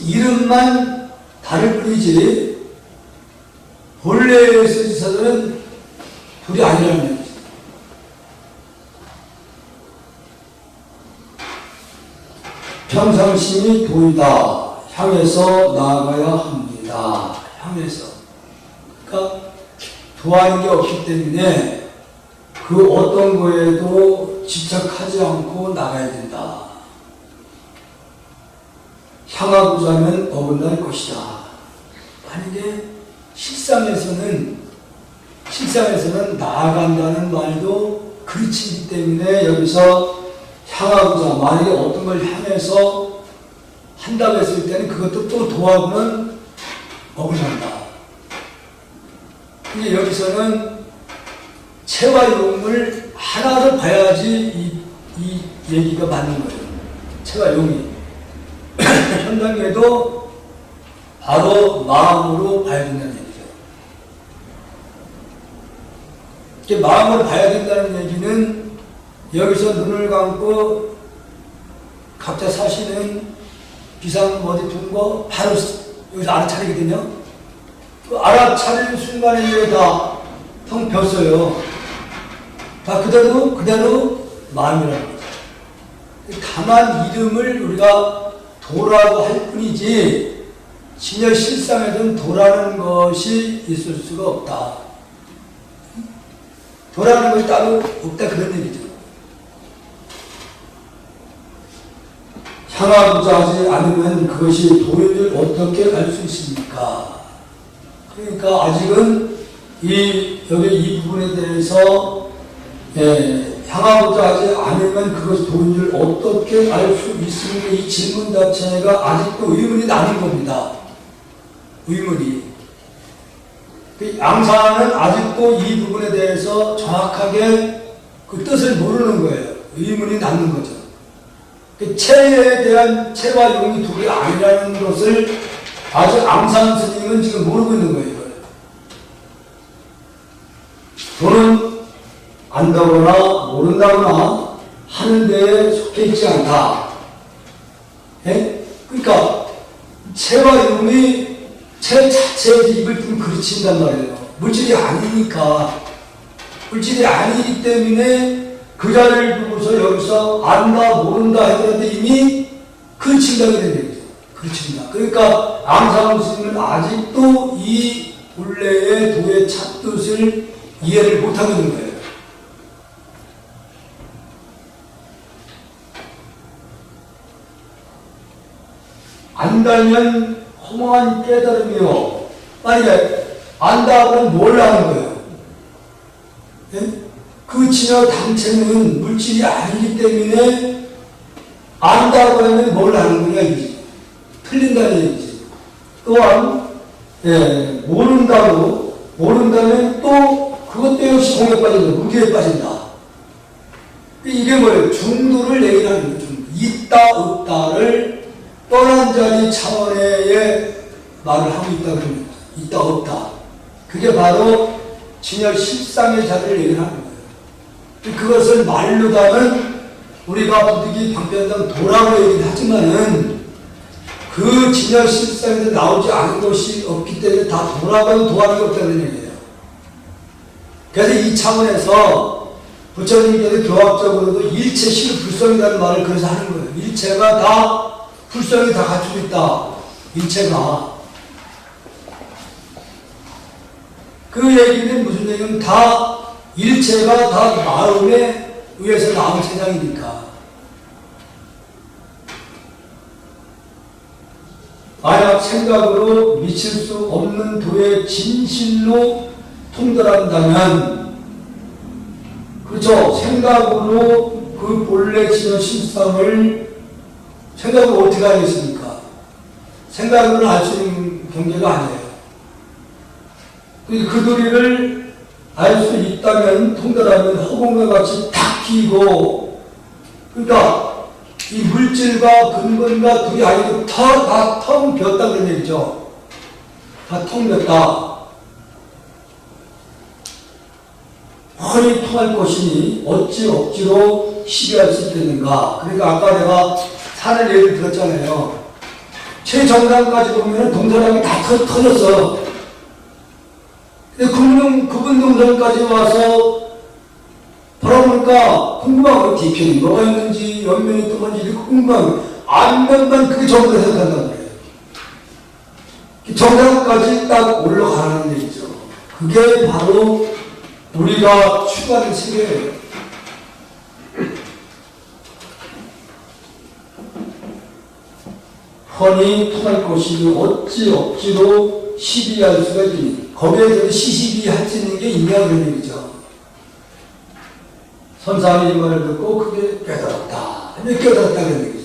[SPEAKER 1] 이름만 다를 뿐이지 본래에 있어서는 둘이 아니라는 얘기죠. 평상심이 도이다. 향해서 나아가야 합니다. 향해서. 그러니까 도하는 게 없기 때문에 그 어떤 거에도 집착하지 않고 나가야 된다. 향하고자 하면 어긋날 것이다. 만약에 실상에서는 나아간다는 말도 그르치기 때문에 여기서 향하고자 만약에 어떤 걸 향해서 한다고 했을 때는 그것도 또 도하고는 어긋난다. 근데 여기서는 체와 용을 하나로 봐야지 이 얘기가 맞는 거예요. 체와 용이. 현 단계도 바로 마음으로 봐야 된다는 얘기죠. 이렇게 마음으로 봐야 된다는 얘기는 여기서 눈을 감고 각자 사시는 비상 어디 둔 거 바로 여기서 알아차리거든요. 그 알아차리는 순간에 이게 다 텅 폈어요. 다 그대로 마음이라는 거죠. 다만 이름을 우리가 도라고 할 뿐이지 진여 실상에는 도라는 것이 있을 수가 없다. 도라는 것이 따로 없다 그런 얘기죠. 향하고자 하지 않으면 그것이 도인 줄 어떻게 알 수 있습니까? 그러니까 아직은 여기 이 부분에 대해서 향하고자 하지 않으면 그것이 도인 줄 어떻게 알 수 있습니까? 이 질문 자체가 아직도 의문이 나는 겁니다. 의문이. 그 양사는 아직도 이 부분에 대해서 정확하게 그 뜻을 모르는 거예요. 의문이 남는 거죠. 그 체에 대한 체와 용이 둘이 아니라는 것을 아직 앙상 스님은 지금 모르고 있는 거예요. 이걸. 돈은 안다거나 모른다거나 하는 데에 속해 있지 않다. 예? 그러니까 체와 용이 체 자체에서 입을 좀 그르친단 말이에요. 물질이 아니니까. 물질이 아니기 때문에 그 자리를 두고서 여기서 안다 모른다 했는데 이미 그르친다고 되는 거죠. 그르친다. 그러니까 앙상한 스님은 아직도 이 본래의 도의 참뜻을 이해를 못하고 있는 거예요. 안다면 허망한 깨달음이요. 만약에 안다고는 뭘 하는 거예요? 예? 그 진여 단체는 물질이 아니기 때문에 안다고 하면 뭘 하는 거냐 이지. 틀린다는 얘기지. 또한 모른다면 또 그것도 역시 공에 빠진다. 무기에 빠진다. 이게 뭐예요? 중도를 얘기하는 거죠. 있다 없다를 떠난 자리 차원의 말을 하고 있다 그럽니다. 있다 없다. 그게 바로 진열 실상의 자리를 얘기하는 거예요. 그것을 말로다는 우리가 부득이 방편당 도라고 얘기를 하지만은 그 진열 실상에서 나오지 않은 것이 없기 때문에 다 도라고는 도안이 없다는 얘기예요. 그래서 이 차원에서 부처님께서 교학적으로도 일체 실 불성이라는 말을 그래서 하는 거예요. 일체가 다 불성이 다 갖추고 있다. 일체가. 그 얘기는 무슨 얘기는 다 일체가 다 마음에 의해서 나온 세상이니까. 만약 생각으로 미칠 수 없는 도의 진실로 통달한다면, 그렇죠. 생각으로 그 본래 진여 실상을 생각으로 어떻게 하겠습니까? 생각으로는 알 수 있는 경계가 아니에요. 그 도리를 알 수 있다면, 통달하면 허공과 같이 탁 끼고, 그러니까 이 물질과 근본과 둘이 아니고 다 텅 비었다 그런 얘기죠. 다 텅 비었다. 훤히 통할 것이니 어찌 억지로 시비할 수 있겠는가. 그러니까 아까 내가 산을 예를 들었잖아요. 최정상까지 보면 동서남이 다 터졌어. 근데 그분 동선까지 와서 바라보니까 궁금한 거예요. 뒤편이 뭐가 있는지, 옆면이 또 뭔지 이렇게 궁금한 거예요. 안면만 그게 전부 다 생각한단 말이에요. 정상까지 딱 올라가라는 얘기죠. 그게 바로 우리가 추구하는 세계예요. 훤히 통할 것이니 어찌 억지로 시비할 수가 있니. 거기에 시시비 할 수 있는 게 있냐 그런 얘기죠. 선사함이 이 말을 듣고 그게 깨달았다. 근데 깨달았다 그런 얘기죠.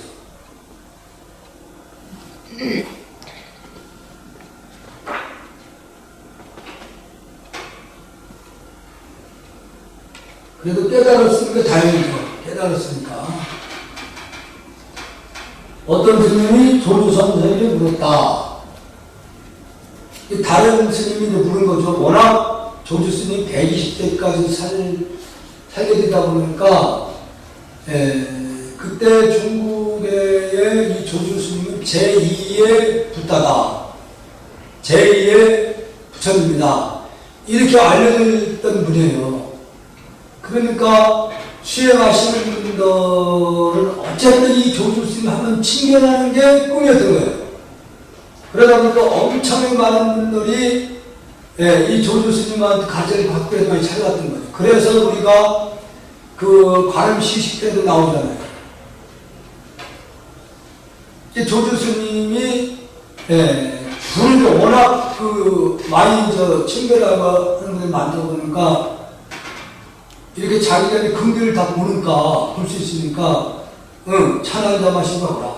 [SPEAKER 1] 그래도 깨달았으니까 다행이죠. 깨달았으니까. 어떤 스님이 조주선생에게 물었다. 다른 스님이 이제 물은 거죠. 워낙 조주 스님이 120세까지 살게 되다 보니까, 그때 중국의 이 조주 스님은 제2의 붓다다. 제2의 부처님이다. 이렇게 알려졌던 분이에요. 그러니까 수행하시는 분들은 어쨌든 이 조주 스님 하면 칭견하는 게 꿈이었던 거예요. 그러다 보니까 엄청 많은 분들이 이 조주 스님한테 가르침을 받고 해서 많이 찾아왔던 거죠. 그래서 우리가 그 관음 시식 때도 나오잖아요. 이 조주 스님이 줄을 워낙 많이 칭견하고 하는 분들 많다 보니까 이렇게 자기가 긍디를 다 보니까, 볼 수 있으니까, 차나 한잔 마시고 가거라.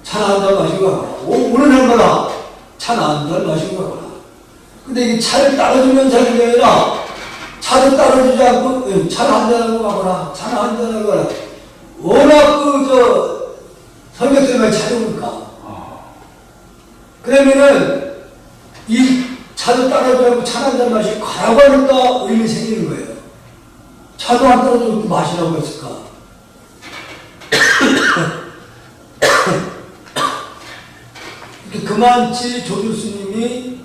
[SPEAKER 1] 차나 한잔 마시고 가거라. 오는 날마다 차나 한잔 마시고 가거라. 근데 이게 차를 따라주면서 하는 게 아니라, 차를 따라주지 않고, 차나 한잔 하고 가거라. 차나 한잔 하고 가거라. 워낙 설교들만 찾아오니까. 그러면은 이 차도 따라주고 차 한 잔 마시고 가라고 하니까 의미 생기는 거예요. 차도 안 따라주고 마시라고 했을까? 그만치 조주스님이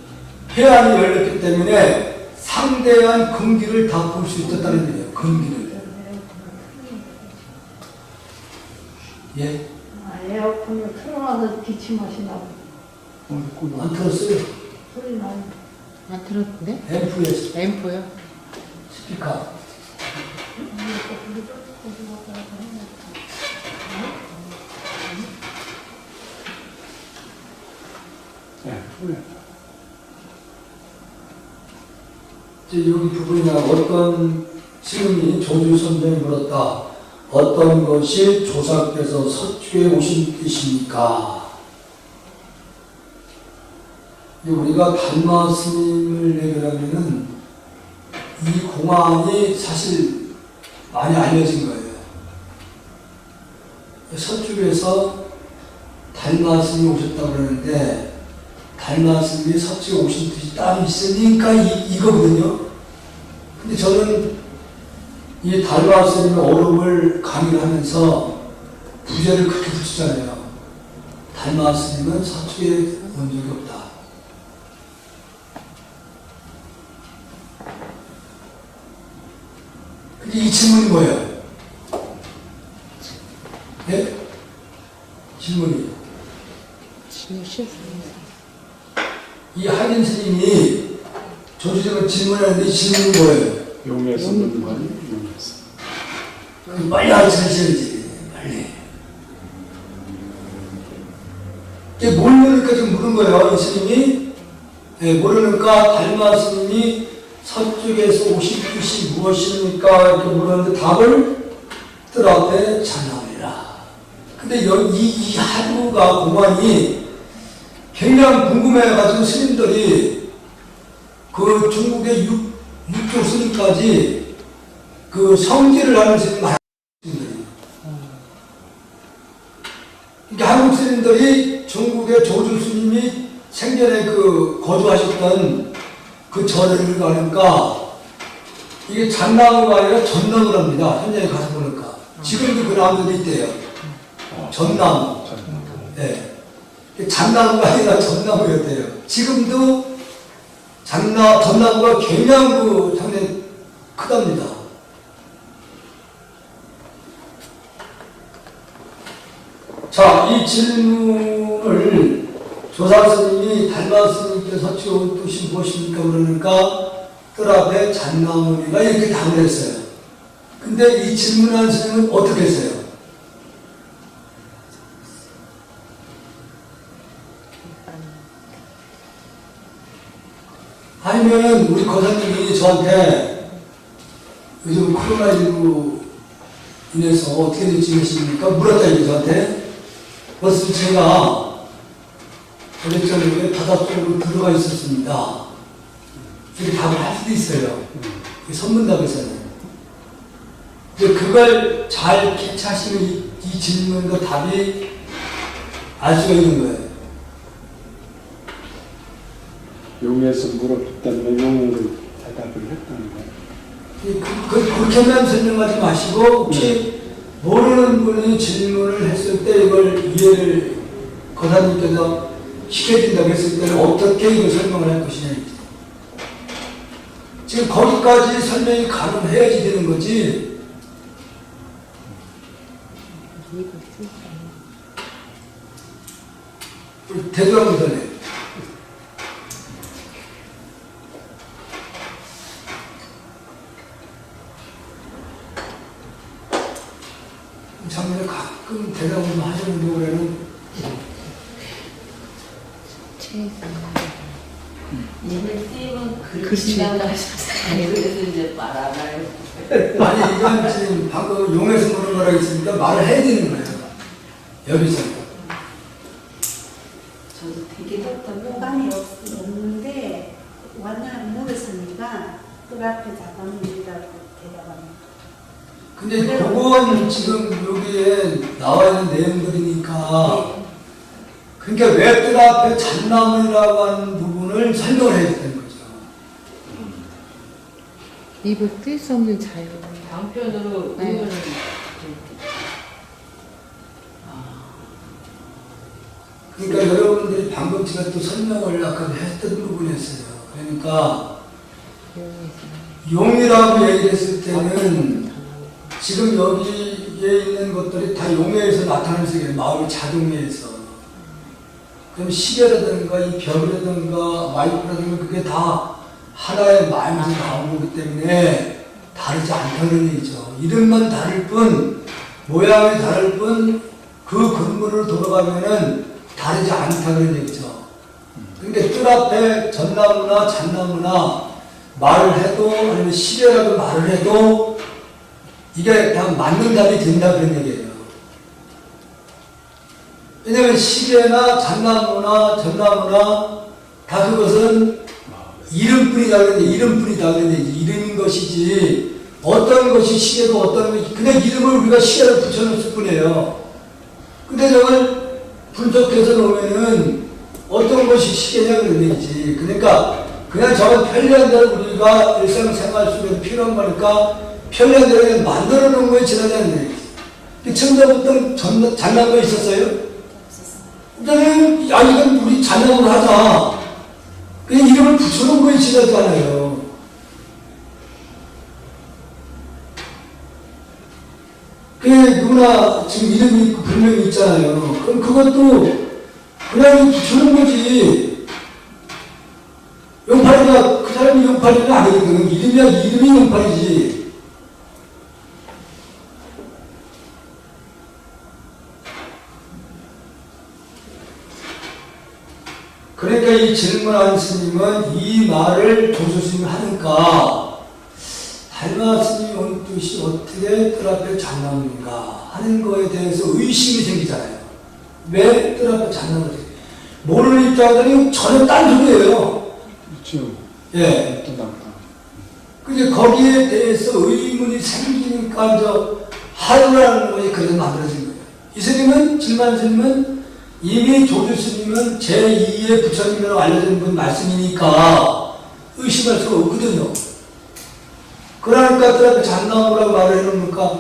[SPEAKER 1] 해안이 열렸기 때문에 상대한 근기를 다 볼 수 있었다는 얘기예요. 근기를. 예?
[SPEAKER 4] 에어컨을 틀어놔서 기침하시나고.
[SPEAKER 1] 안 틀었어요?
[SPEAKER 4] 소리 나요.
[SPEAKER 2] 안 들었는데?
[SPEAKER 1] 앰프에
[SPEAKER 2] 앰프요?
[SPEAKER 1] 스피커.
[SPEAKER 3] 네, 그래.
[SPEAKER 1] 이제 여기 부분이나 어떤 시인이 조주 선생이 물었다. 어떤 것이 조상께서 서쪽에 오신 뜻입니까? 우리가 달마 스님을 내려가면은 이 공안이 사실 많이 알려진 거예요. 서쪽에서 달마 스님이 오셨다고 그러는데 달마 스님이 서쪽에 오신 뜻이 따로 있으니까 이거거든요. 근데 저는 이 달마 스님의 어록을 강의를 하면서 부제를 그렇게 붙이잖아요. 달마 스님은 서쪽에 온 적이 없다. 근데 이 질문이 뭐예요? 예? 질문이. 이 하긴 스님이 조주적으로 질문하는데 이 질문이 뭐예요?
[SPEAKER 3] 용에서 묻는 거 아니에요? 용에서.
[SPEAKER 1] 빨리 알려줘야지. 빨리. 이게 뭘 모르니까 지금 물은 거예요. 이 스님이. 예, 모르니까 달마 스님이 서쪽에서 오신 뜻이 무엇입니까? 이렇게 물었는데 답을 뜰 앞에 찬양이라. 근데 이 하루가 공안이 굉장히 궁금해가지고 스님들이 그 중국의 육조 스님까지 그 성지를 하는 스님 많이 스님들이. 이게 한국 스님들이 중국의 조주 스님이 생전에 그 거주하셨던 그 절을 가니까 이게 잔나무가 아니라 전나무를 합니다. 현장에 가서 보니까. 지금도 그 나무들이 있대요. 전나무. 네. 잔나무가 아니라 전나무였대요. 지금도 전나무가 굉장히 상당히 크답니다. 자, 이 질문을 조사 스님이 달마 스님께서 서쪽에 온 뜻이 무엇입니까? 그러니까 뜰 앞에 잣나무니가 이렇게 답을 했어요. 근데 이 질문한 스님은 어떻게 했어요? 아니면 우리 거사님이 저한테 요즘 코로나19 인해서 어떻게 지내십니까? 물었다니까 저한테. 그래서 제가 어제 저녁에 바닷속으로 들어가 있었습니다. 이렇게 답을 할 수도 있어요. 선문답에서는. 그걸 잘 캐치하시면 이 질문과 답이 알 수가 있는 거예요.
[SPEAKER 3] 용에서 물었기 때문에 용으로 대답을 했다는 거예요.
[SPEAKER 1] 그렇게만 설명하지 마시고 혹시 모르는 분이 질문을 했을 때 이걸 이해를 거사님께서 시켜준다고 했을 때는 어떻게 이걸 설명을 할 것이냐. 지금 거기까지 설명이 가능해야지 되는 거지. 우리 대도합니다. 작년에 가끔 대답을 좀 하셨는데 올해는
[SPEAKER 5] 얘네 쌤은
[SPEAKER 2] 그렇지.
[SPEAKER 5] 글씨가 그래서 이제 말 안 해요.
[SPEAKER 1] 아니 이건 지금 방금 용에서 보는 거라고 했으니까 말을 해야 되는 거예요. 여기서.
[SPEAKER 5] 저도 되게
[SPEAKER 4] 호감이 없는데 완전 물었으니까 그 앞에 잡아놓는다고 대답합니다.
[SPEAKER 1] 근데 그건 지금 여기에 나와 있는 내용들이니까 그러니까 왜 뜰 앞에 잣나무라고 하는 부분을 설명을 해야 되는 거죠.
[SPEAKER 2] 입을 뜰 수 없는 자유.
[SPEAKER 5] 방편으로
[SPEAKER 2] 네.
[SPEAKER 5] 의문을
[SPEAKER 1] 그러니까 여러분들이 방금 제가 또 설명을 아까 했던 부분이었어요. 그러니까 용이라고 얘기했을 때는 지금 여기에 있는 것들이 다 용해에서 나타나는 세계예요. 마음의 자동해에서. 그럼 시계라든가 이 벽이라든가 마이크라든가 그게 다 하나의 마음에서 나온 거기 때문에 다르지 않다는 얘기죠. 이름만 다를 뿐, 모양이 다를 뿐, 그 근본으로 돌아가면은 다르지 않다는 얘기죠. 그러니까 뜰 앞에 전나무나 잣나무나 말을 해도 아니면 시계라도 말을 해도 이게 다 맞는 답이 된다 그런 얘기예요. 왜냐하면 시계나 잣나무나 전나무나 다 그것은 이름뿐이다 그런데 이름뿐이다 그런데 이름인 것이지 어떤 것이 시계고 어떤 것이 그냥 이름을 우리가 시계를 붙여놓을 뿐이에요. 근데 저걸 분석해서 놓으면은 어떤 것이 시계냐 그런 얘기지. 그러니까 그냥 저건 편리한 대로 우리가 일상생활 속에 필요한 거니까 편리한 대로 그냥 만들어 놓은 거에 지나다는 얘기지. 처음부터 잣나무가 있었어요? 그다음에 이건 우리 잣나무로 하자. 그냥 이름을 붙여놓은 거에 지나잖아요. 그 누구나 지금 이름이 있고 별명이 있잖아요. 그럼 그것도 그냥 붙여놓은 거지. 용팔이가 그 사람이 용팔이가 아니거든. 이름이 용팔이지. 그러니까 이 질문한 스님은 이 말을 조수스님이 하니까 달마 스님이 온 뜻이 어떻게 뜰 앞에 잣나무인가 하는 거에 대해서 의심이 생기잖아요. 왜 뜰 앞에 잣나무인가? 모르는 입장들이 전혀 딴 소리예요.
[SPEAKER 3] 그렇죠.
[SPEAKER 1] 예. 근데 거기에 대해서 의문이 생기니까 하루라는 것이 그래서 만들어진 거예요. 이 스님은, 질만 스님은 이미 조주 스님은 제2의 부처님이라고 알려진 분 말씀이니까 의심할 수가 없거든요. 그러니까 뜰 앞에 잣나무라고 말을 해놓으니까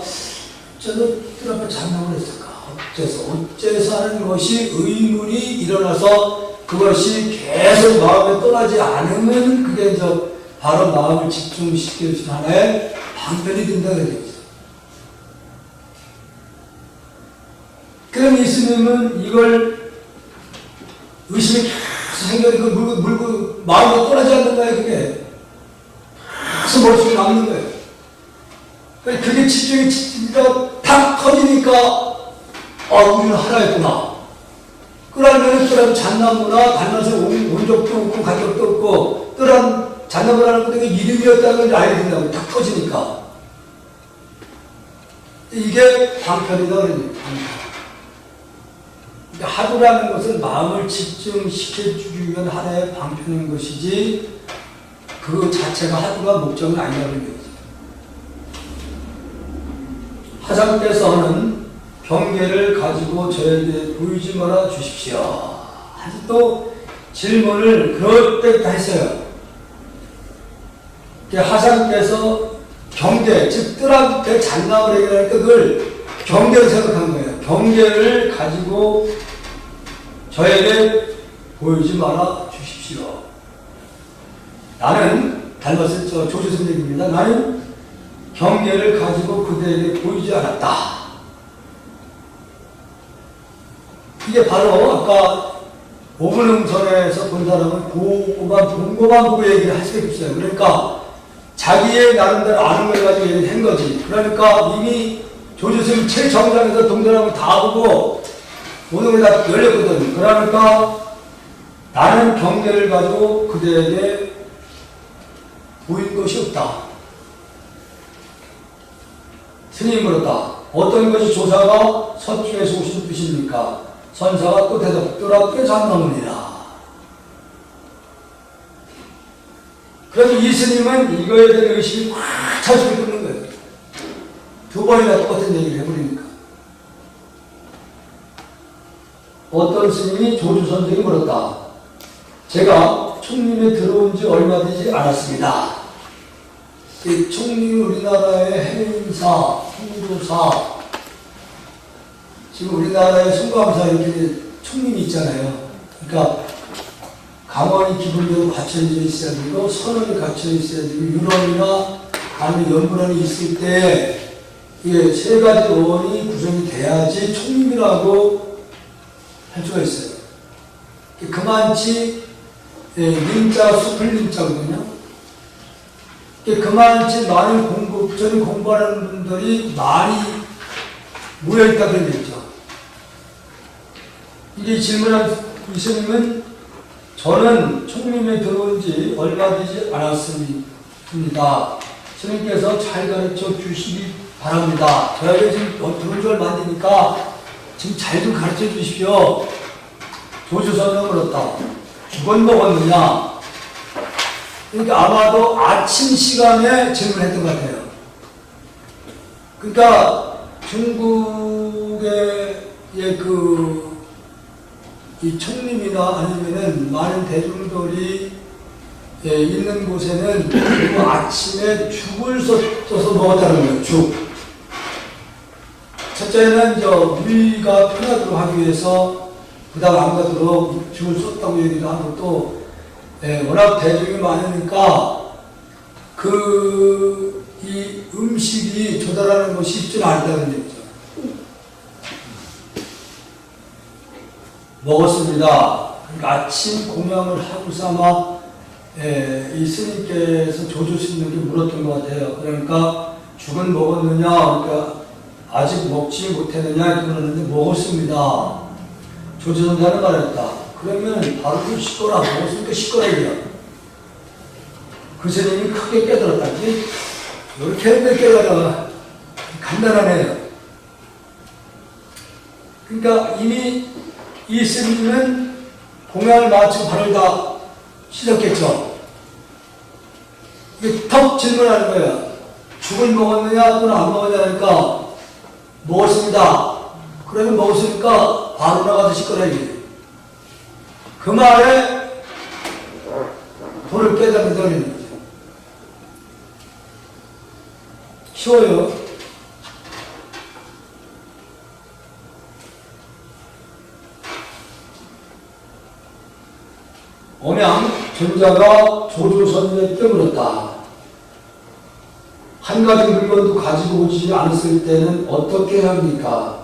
[SPEAKER 1] 저도 뜰 앞에 잣나무를 했을까? 어째서 하는 것이 의문이 일어나서 그것이 계속 마음에 떠나지 않으면 그게 바로 마음을 집중시켜주는 하나의 방편이 된다는 얘기죠. 그럼 이 스님은 이걸 의심이 계속 생겨서 물고 마음에 떠나지 않는 거예요, 그게. 계속 머릿속에 남는 거예요. 그게 집중이 탁 터지니까, 우리는 하나였구나. 그러면 뜰은 잣나무나 달라서 온 적도 없고 간 적도 없고, 뜰은 잣나무라는 것도 이름이었다는 걸 알게 된다고, 탁 터지니까. 이게 방편이다, 그러니 하루라는 것은 마음을 집중시켜주기 위한 하나의 방편인 것이지 그 자체가 하루가 목적은 아니라는 얘기죠. 하상께서는 경계를 가지고 저에게 보이지 말아 주십시오. 아주 또 질문을 그럴 때 했어요. 하상께서 경계, 즉 뜰 앞에 잣나무를 얘기하니까 그걸 경계를 생각한 거예요. 경계를 가지고 저에게 보이지 말아 주십시오. 나는, 닮았을 조주선 얘기입니다. 나는 경계를 가지고 그대에게 보이지 않았다. 이게 바로 아까 오분음선에서 본 사람은 본 것만 보고 얘기를 할 수가 없어요. 그러니까 자기의 나름대로 아는 걸 가지고 얘기를 한 거지. 그러니까 이미 조주스님 최정상에서 동전하고 다 보고 모든 걸 다 열렸거든. 그러니까 나는 경계를 가지고 그대에게 보인 것이 없다. 스님이 물었다. 어떤 것이 조사가 서쪽에서 오신 뜻입니까? 선사가 또 대답하더라. 잣나무니라. 그래서 이 스님은 이거에 대한 의심이 확 차지게 끊는 거예요. 두 번이나 똑같은 얘기를 해버리니까. 어떤 스님이 조주선생이 물었다. 제가 총림에 들어온 지 얼마 되지 않았습니다. 이 총림이 우리나라의 해인사, 홍조사, 지금 우리나라의 송감사 이렇게 총림이 있잖아요. 그러니까 강원이 기본적으로 갖춰져 있어야 되고 선언이 갖춰져 있어야 되고 유언이나 아니면 연불원이 있을 때 이게 세 가지 어원이 구성이 돼야지 총림이라고 할 수가 있어요. 그만치 님자 숲을 님자거든요. 그만치 많은 전에 공부하는 분들이 많이 모여있다 그런 얘기죠. 이게 질문한 이스님은 저는 총림에 들어온 지 얼마 되지 않았습니다. 스님께서 잘 가르쳐 주시기 바랍니다. 저에게 지금 들어온 지 얼마 안 되니까 지금 잘 좀 가르쳐 주십시오. 조주선을 물었다. 죽은 먹었느냐? 그러니까 아마도 아침 시간에 질문했던 것 같아요. 그러니까 중국의 이 총림이나 아니면은 많은 대중들이 있는 곳에는 그 아침에 죽을 써서 먹었다는 거예요. 죽. 첫째는 위가 편하도록 하기 위해서 부담 안 가도록 죽을 썼다고 얘기를 하고 또 워낙 대중이 많으니까 이 음식이 조달하는 것이 쉽지는 않다는 얘기죠. 먹었습니다. 그러니까 아침 공양을 하고 삼아 이 스님께서 조주스님께 물었던 것 같아요. 그러니까 죽은 먹었느냐? 그러니까 아직 먹지 못했느냐? 이렇게 물었는데 먹었습니다. 조주선자는 말했다. 그러면 바로 좀 씻거라. 먹었으니까 씻거라 이래요. 그 스님이 크게 깨달았다. 이렇게 했는데 깨달아. 간단하네요. 그러니까 이미 이 스님은 공양을 마치고 발을 다 씻었겠죠. 이게 턱 질문하는 거야. 죽을 먹었느냐 또는 안 먹었냐니까 먹었습니다. 그러면 먹었으니까 바로 나가서 씻거라 이게. 그 말에 돌을 깨닫는 거리는 거죠. 쉬워요. 엄양 전자가 조조선녀께 물었다. 한 가지 물건도 가지고 오지 않았을 때는 어떻게 합니까?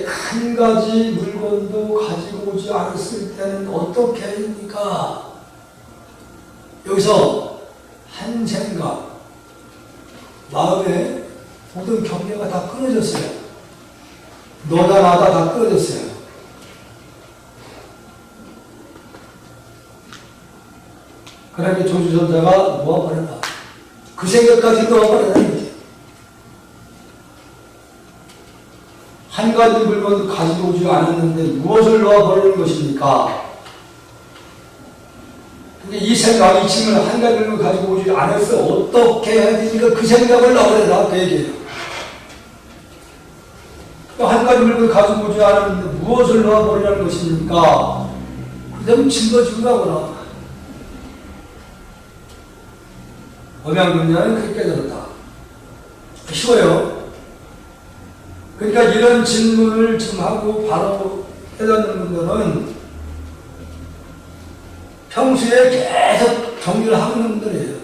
[SPEAKER 1] 한 가지 물건도 가지고 오지 않았을 때는 어떻게 합니까? 여기서 한 생각, 마음에 모든 경계가 다 끊어졌어요. 너다 나다 다 끊어졌어요. 그러니까 조주선자가 놓아버려라. 그 생각까지 놓아버려라. 한 가지 물건도 가지고 오지 않았는데 무엇을 놓아버리는 것입니까? 근데 이 생각, 이 질문을 한 가지 물건 가지고 오지 않았어. 어떻게 해야 되니까 그 생각을 놓아버려라. 그 얘기예요. 한 가지 물건 가지고 오지 않았는데 무엇을 놓아버리라는 것입니까? 그다음 짊어지고 가거라. 엄양근자는 그렇게 깨달았다. 쉬워요. 그러니까 이런 질문을 지금 하고 바로 깨닫는 분들은 평소에 계속 정리를 하고 있는 분들이에요.